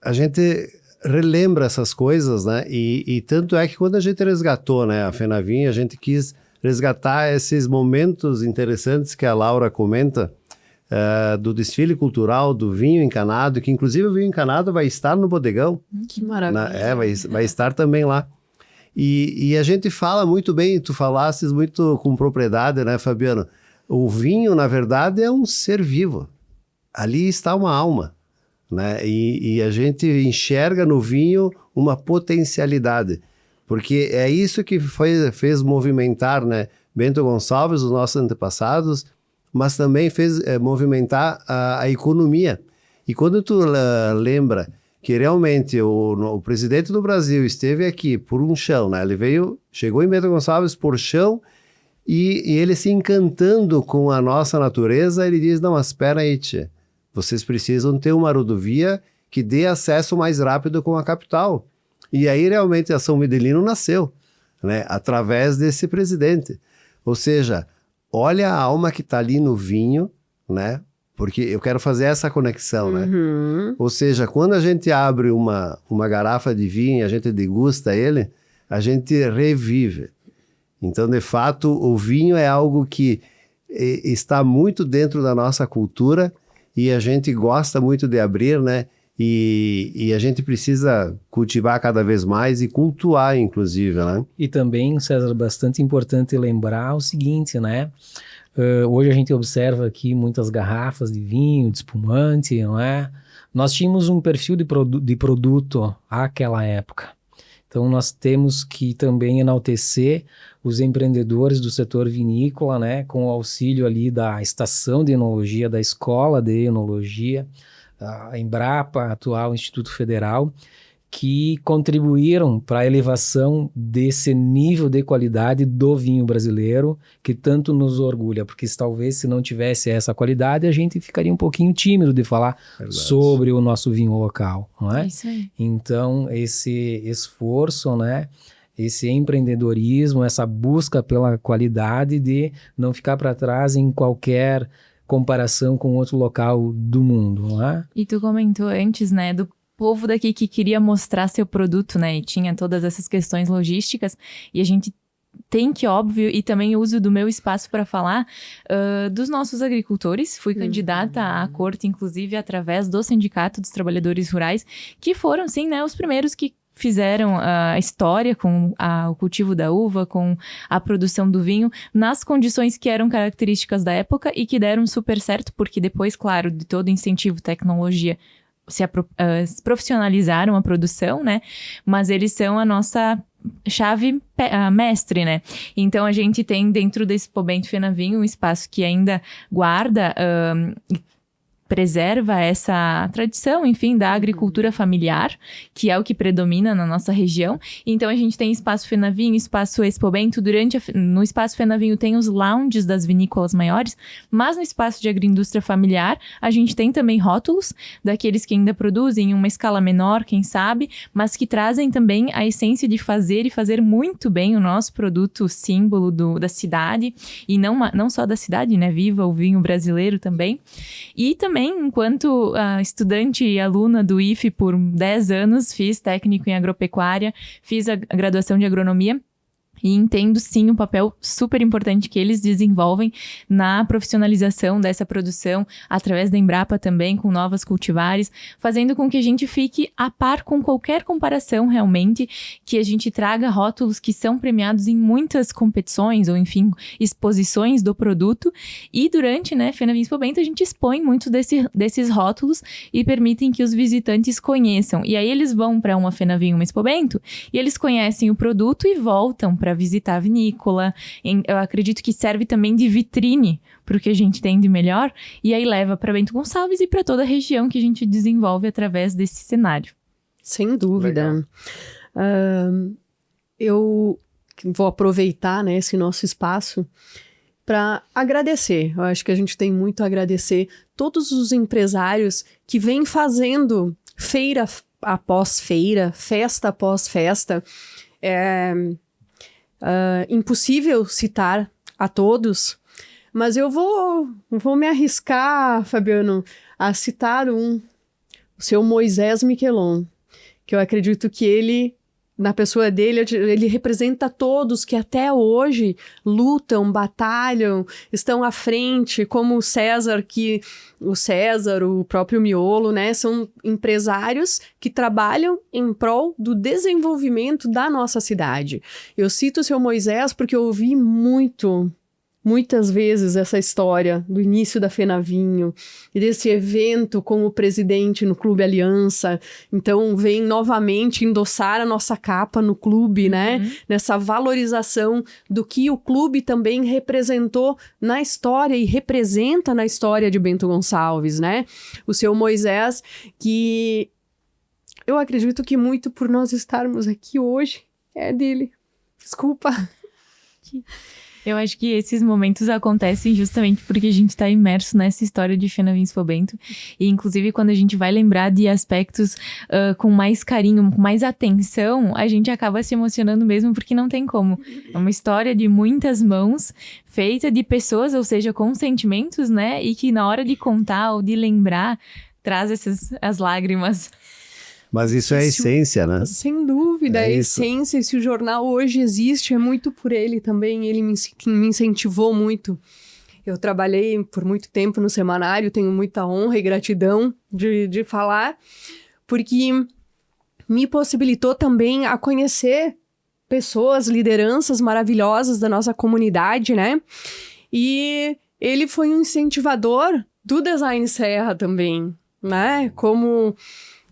a gente relembra essas coisas, né? E tanto é que quando a gente resgatou, né, a FENAVINHO, a gente quis resgatar esses momentos interessantes que a Laura comenta, do desfile cultural, do vinho encanado, que inclusive o vinho encanado vai estar no bodegão. Que maravilha. Vai estar também lá. E a gente fala muito bem, tu falasses muito com propriedade, né, Fabiano? O vinho, na verdade, é um ser vivo. Ali está uma alma. Né? E a gente enxerga no vinho uma potencialidade, porque é isso que fez movimentar, né, Bento Gonçalves, os nossos antepassados, mas também fez movimentar a economia. E quando tu lembra que realmente o presidente do Brasil esteve aqui por um chão, né? Ele chegou em Bento Gonçalves por chão e ele se encantando com a nossa natureza, ele diz, não, mas espera aí, tia. Vocês precisam ter uma rodovia que dê acesso mais rápido com a capital. E aí realmente a São Medelino nasceu, né, através desse presidente. Ou seja, olha a alma que está ali no vinho, né? Porque eu quero fazer essa conexão, né? Ou seja, quando a gente abre uma garrafa de vinho e a gente degusta ele, a gente revive. Então, de fato, o vinho é algo que está muito dentro da nossa cultura. E a gente gosta muito de abrir, né? E a gente precisa cultivar cada vez mais e cultuar, inclusive, né? E também, César, bastante importante lembrar o seguinte, né? Hoje a gente observa aqui muitas garrafas de vinho, de espumante, não é? Nós tínhamos um perfil de produto àquela época. Então, nós temos que também enaltecer os empreendedores do setor vinícola, né, com o auxílio ali da estação de enologia, da escola de enologia, a Embrapa, atual Instituto Federal, que contribuíram para a elevação desse nível de qualidade do vinho brasileiro, que tanto nos orgulha, porque talvez se não tivesse essa qualidade, a gente ficaria um pouquinho tímido de falar sobre o nosso vinho local, não é? Isso aí. Então, esse esforço, né, esse empreendedorismo, essa busca pela qualidade de não ficar para trás em qualquer comparação com outro local do mundo, não é? E tu comentou antes, né, do povo daqui que queria mostrar seu produto, né, e tinha todas essas questões logísticas, e a gente tem que, óbvio, e também uso do meu espaço para falar dos nossos agricultores. Fui candidata à corte, inclusive, através do Sindicato dos Trabalhadores Rurais, que foram, sim, né, os primeiros que fizeram a história com o cultivo da uva, com a produção do vinho, nas condições que eram características da época e que deram super certo, porque depois, claro, de todo incentivo, tecnologia, se profissionalizaram a produção, né? Mas eles são a nossa chave mestre, né? Então, a gente tem dentro desse Expoբento Fenavinho um espaço que ainda guarda... preserva essa tradição, enfim, da agricultura familiar, que é o que predomina na nossa região. Então, a gente tem espaço Fenavinho, espaço Expoبento. No espaço Fenavinho tem os lounges das vinícolas maiores, mas no espaço de agroindústria familiar, a gente tem também rótulos daqueles que ainda produzem em uma escala menor, quem sabe, mas que trazem também a essência de fazer e fazer muito bem o nosso produto símbolo da cidade, e não só da cidade, né? Viva o vinho brasileiro também. E também, enquanto estudante e aluna do IFE por 10 anos, fiz técnico em agropecuária, fiz a graduação de agronomia. E entendo, sim, o papel super importante que eles desenvolvem na profissionalização dessa produção, através da Embrapa também, com novas cultivares, fazendo com que a gente fique a par com qualquer comparação, realmente, que a gente traga rótulos que são premiados em muitas competições, ou enfim, exposições do produto. E durante, né, Fenavinho Expoبento, a gente expõe muitos desses rótulos e permitem que os visitantes conheçam. E aí eles vão para uma Fenavinho, uma Expoبento, e eles conhecem o produto e voltam para visitar a vinícola. Eu acredito que serve também de vitrine para o que a gente tem de melhor, e aí leva para Bento Gonçalves e para toda a região que a gente desenvolve através desse cenário. Sem dúvida. Eu vou aproveitar, né, esse nosso espaço para agradecer. Eu acho que a gente tem muito a agradecer todos os empresários que vêm fazendo feira após feira, festa após festa. Impossível citar a todos, mas eu vou me arriscar, Fabiano, a citar o seu Moisés Miquelon, que eu acredito que ele, na pessoa dele, ele representa todos que até hoje lutam, batalham, estão à frente, como o César, o próprio Miolo, né? São empresários que trabalham em prol do desenvolvimento da nossa cidade. Eu cito o seu Moisés porque eu ouvi muitas vezes essa história do início da Fenavinho e desse evento com o presidente no Clube Aliança. Então, vem novamente endossar a nossa capa no clube, né? Nessa valorização do que o clube também representou na história e representa na história de Bento Gonçalves, né? O seu Moisés, que eu acredito que muito por nós estarmos aqui hoje é dele. Desculpa. Eu acho que esses momentos acontecem justamente porque a gente está imerso nessa história de Fenavinho Expoبento. E, inclusive, quando a gente vai lembrar de aspectos com mais carinho, com mais atenção, a gente acaba se emocionando mesmo, porque não tem como. É uma história de muitas mãos, feita de pessoas, ou seja, com sentimentos, né? E que na hora de contar ou de lembrar, traz as lágrimas. Mas isso é a essência, né? Sem dúvida, a essência. E se o jornal hoje existe, é muito por ele também. Ele me incentivou muito. Eu trabalhei por muito tempo no semanário, tenho muita honra e gratidão de falar, porque me possibilitou também a conhecer pessoas, lideranças maravilhosas da nossa comunidade, né? E ele foi um incentivador do Design Serra também, né? Como...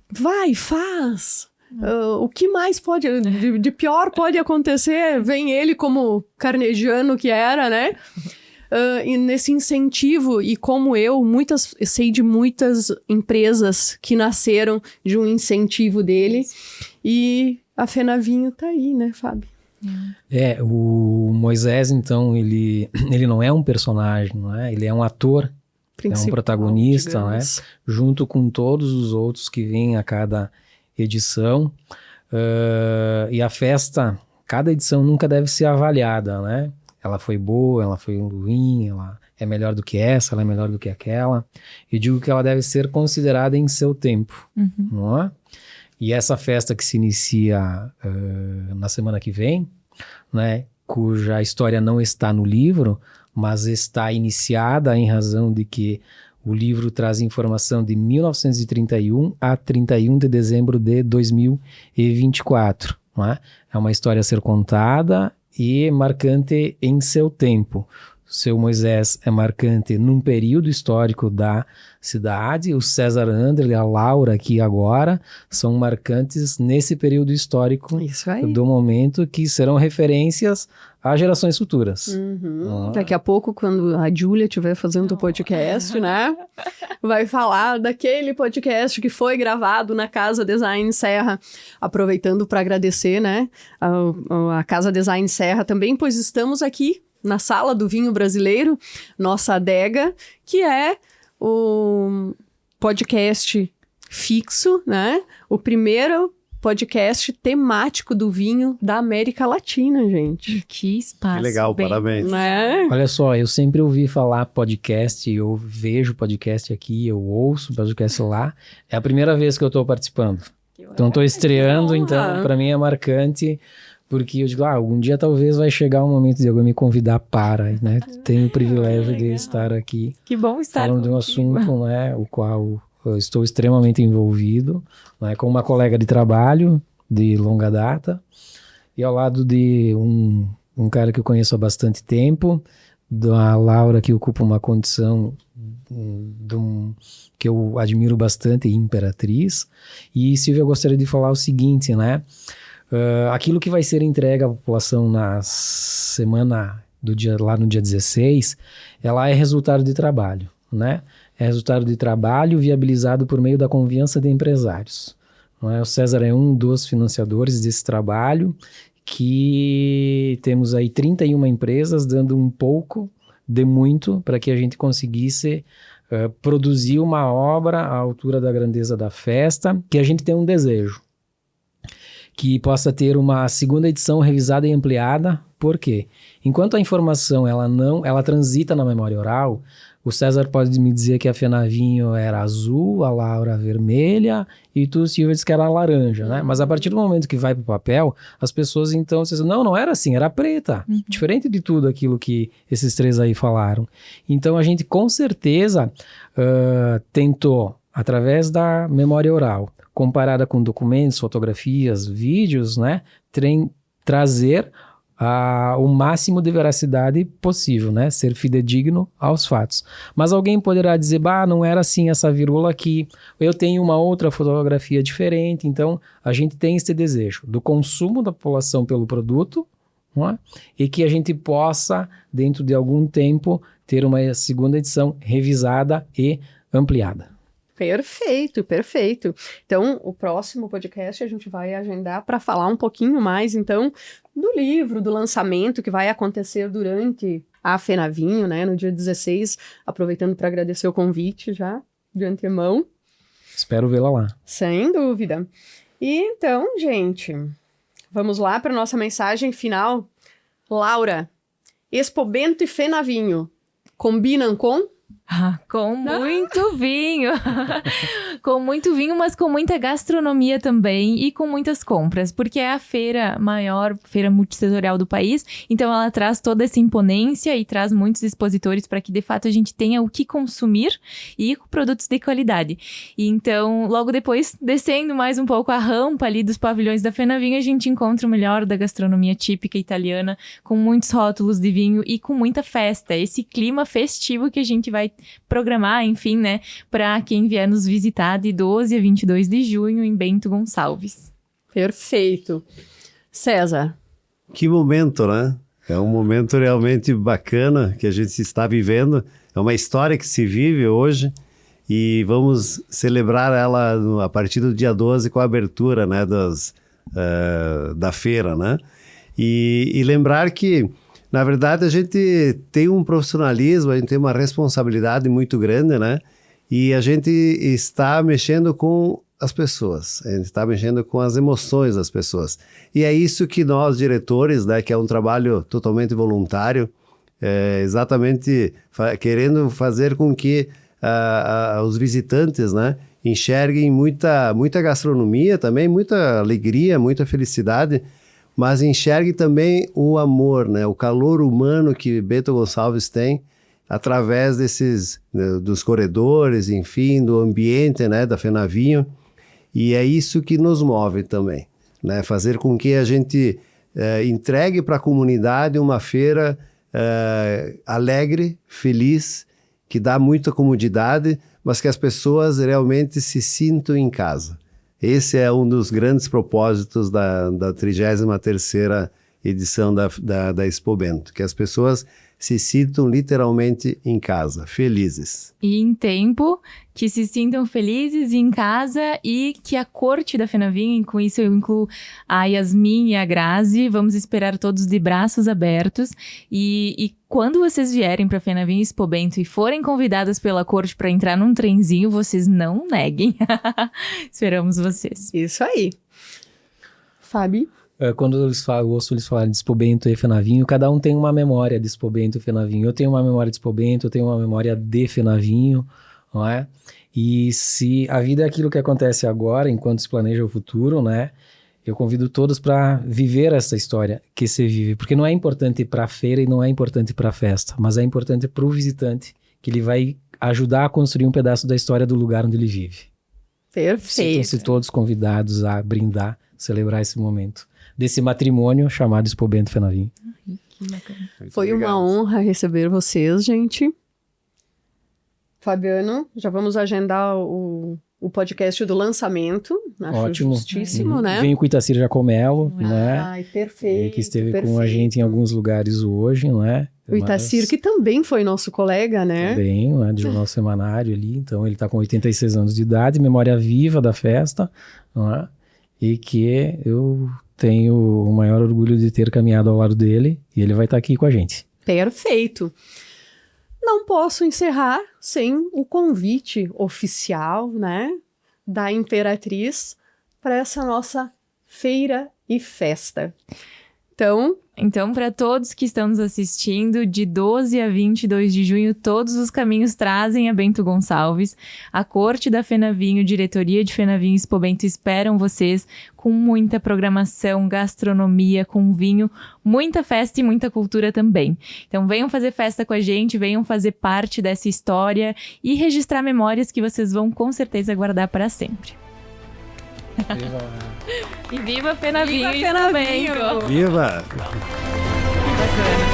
vai, faz. O que mais de pior pode acontecer? Vem ele como carnegiano que era, né? E nesse incentivo, e como eu sei de muitas empresas que nasceram de um incentivo dele. E a Fenavinho tá aí, né, Fábio? O Moisés, então, ele não é um personagem, não é? Ele é um ator. É um protagonista, digamos, né? Junto com todos os outros que vêm a cada edição. E a festa, cada edição nunca deve ser avaliada, né? Ela foi boa, ela foi ruim, ela é melhor do que essa, ela é melhor do que aquela. Eu digo que ela deve ser considerada em seu tempo, não é? E essa festa que se inicia na semana que vem, né? Cuja história não está no livro, mas está iniciada em razão de que O livro traz informação de 1931 a 31 de dezembro de 2024. Não é? É uma história a ser contada e marcante em seu tempo. O seu Moisés é marcante num período histórico da cidade, o César Anderle, a Laura aqui agora, são marcantes nesse período histórico Isso aí. do momento, que serão referências às gerações futuras. Daqui a pouco, quando a Júlia estiver fazendo o podcast, né? Vai falar daquele podcast que foi gravado na Casa Design Serra. Aproveitando para agradecer, né? A Casa Design Serra também, pois estamos aqui na Sala do Vinho Brasileiro, nossa adega, que é o podcast fixo, né? O primeiro podcast temático do vinho da América Latina, gente. Que espaço. Que legal, parabéns. Né? Olha só, eu sempre ouvi falar podcast, eu vejo podcast aqui, eu ouço podcast lá. É a primeira vez que eu estou participando. Então estou estreando, então para mim é marcante, porque eu digo, algum dia talvez vai chegar o momento de alguém me convidar para, né? Tenho o privilégio de estar aqui. Que bom estar falando de um contigo. assunto, né, o qual eu estou extremamente envolvido, né, com uma colega de trabalho de longa data e ao lado de um cara que eu conheço há bastante tempo, da Laura, que ocupa uma condição que eu admiro bastante, imperatriz. E Silvia, eu gostaria de falar o seguinte, né? Aquilo que vai ser entregue à população na semana lá no dia 16, ela é resultado de trabalho, né? É resultado de trabalho viabilizado por meio da confiança de empresários. Não é? O César é um dos financiadores desse trabalho, que temos aí 31 empresas dando um pouco de muito para que a gente conseguisse produzir uma obra à altura da grandeza da festa, que a gente tem um desejo, que possa ter uma segunda edição revisada e ampliada. Por quê? Enquanto a informação ela transita na memória oral, o César pode me dizer que a Fenavinho era azul, a Laura vermelha e tu, Silvia, disse que era laranja, né? Mas a partir do momento que vai para o papel, as pessoas então dizem, não era assim, era preta. Diferente de tudo aquilo que esses três aí falaram. Então a gente com certeza tentou, através da memória oral, comparada com documentos, fotografias, vídeos, né, trazer o máximo de veracidade possível, né, ser fidedigno aos fatos. Mas alguém poderá dizer, não era assim essa vírgula aqui, eu tenho uma outra fotografia diferente. Então a gente tem esse desejo do consumo da população pelo produto, não é? E que a gente possa, dentro de algum tempo, ter uma segunda edição revisada e ampliada. Perfeito, perfeito. Então, o próximo podcast a gente vai agendar para falar um pouquinho mais, então, do livro, do lançamento que vai acontecer durante a Fenavinho, né, no dia 16, aproveitando para agradecer o convite já, de antemão. Espero vê-la lá. Sem dúvida. E então, gente, vamos lá para nossa mensagem final. Laura, Expo Bento e Fenavinho combinam com? Com muito vinho. Com muito vinho, mas com muita gastronomia também e com muitas compras, porque é a maior feira multissetorial do país, então ela traz toda essa imponência e traz muitos expositores para que de fato a gente tenha o que consumir e produtos de qualidade. E então, logo depois, descendo mais um pouco a rampa ali dos pavilhões da Fenavinho, a gente encontra o melhor da gastronomia típica italiana, com muitos rótulos de vinho e com muita festa, esse clima festivo que a gente vai programar, enfim, né, para quem vier nos visitar de 12 a 22 de junho em Bento Gonçalves. Perfeito. César. Que momento, né? É um momento realmente bacana que a gente está vivendo. É uma história que se vive hoje e vamos celebrar ela a partir do dia 12 com a abertura, né, da feira, né? E lembrar que, na verdade, a gente tem um profissionalismo, a gente tem uma responsabilidade muito grande, né? E a gente está mexendo com as pessoas, a gente está mexendo com as emoções das pessoas. E é isso que nós, diretores, né, que é um trabalho totalmente voluntário, exatamente querendo fazer com que os visitantes, né, enxerguem muita gastronomia também, muita alegria, muita felicidade, mas enxergue também o amor, né? O calor humano que Bento Gonçalves tem através dos corredores, enfim, do ambiente, né, da FENAVINHO, e é isso que nos move também, né, fazer com que a gente entregue para a comunidade uma feira alegre, feliz, que dá muita comodidade, mas que as pessoas realmente se sintam em casa. Esse é um dos grandes propósitos da 33ª edição da Expo Bento, que as pessoas se sintam literalmente em casa, felizes. E em tempo, que se sintam felizes em casa e que a corte da FENAVINHO, com isso eu incluo a Yasmin e a Grazi, vamos esperar todos de braços abertos. E quando vocês vierem para a FENAVINHO Expo Bento e forem convidadas pela corte para entrar num trenzinho, vocês não neguem. Esperamos vocês. Isso aí. Fábio? Quando eu ouço eles falarem de Expo Bento e FENAVINHO, cada um tem uma memória de Expo Bento e FENAVINHO. Eu tenho uma memória de Expo Bento, eu tenho uma memória de FENAVINHO, não é? E se a vida é aquilo que acontece agora, enquanto se planeja o futuro, né? Eu convido todos para viver essa história que se vive, porque não é importante para a feira e não é importante para a festa, mas é importante para o visitante, que ele vai ajudar a construir um pedaço da história do lugar onde ele vive. Perfeito. Sintam-se todos convidados a brindar, celebrar esse momento desse matrimônio chamado Expo Bento FENAVINHO. Que bacana. Foi uma honra receber vocês, gente. Fabiano, já vamos agendar o podcast do lançamento. Acho Ótimo. justíssimo, né? Venho com o Itacir Jacomelo, né? Ai, perfeito. Que esteve perfeito. com a gente em alguns lugares hoje, não é? O Itacir, que também foi nosso colega, né? Também, né? De jornal semanário ali. Então, ele está com 86 anos de idade, memória viva da festa, não é? E que eu tenho o maior orgulho de ter caminhado ao lado dele, e ele vai estar aqui com a gente. Perfeito. Não posso encerrar sem o convite oficial, né, da Imperatriz para essa nossa feira e festa. Então, para todos que estão nos assistindo, de 12 a 22 de junho, todos os caminhos trazem a Bento Gonçalves. A corte da FENAVINHO, diretoria de FENAVINHO Expo Bento esperam vocês com muita programação, gastronomia, com vinho, muita festa e muita cultura também. Então, venham fazer festa com a gente, venham fazer parte dessa história e registrar memórias que vocês vão com certeza guardar para sempre. E viva FENAVINHO! Viva FENAVINHO! Viva! Que bacana!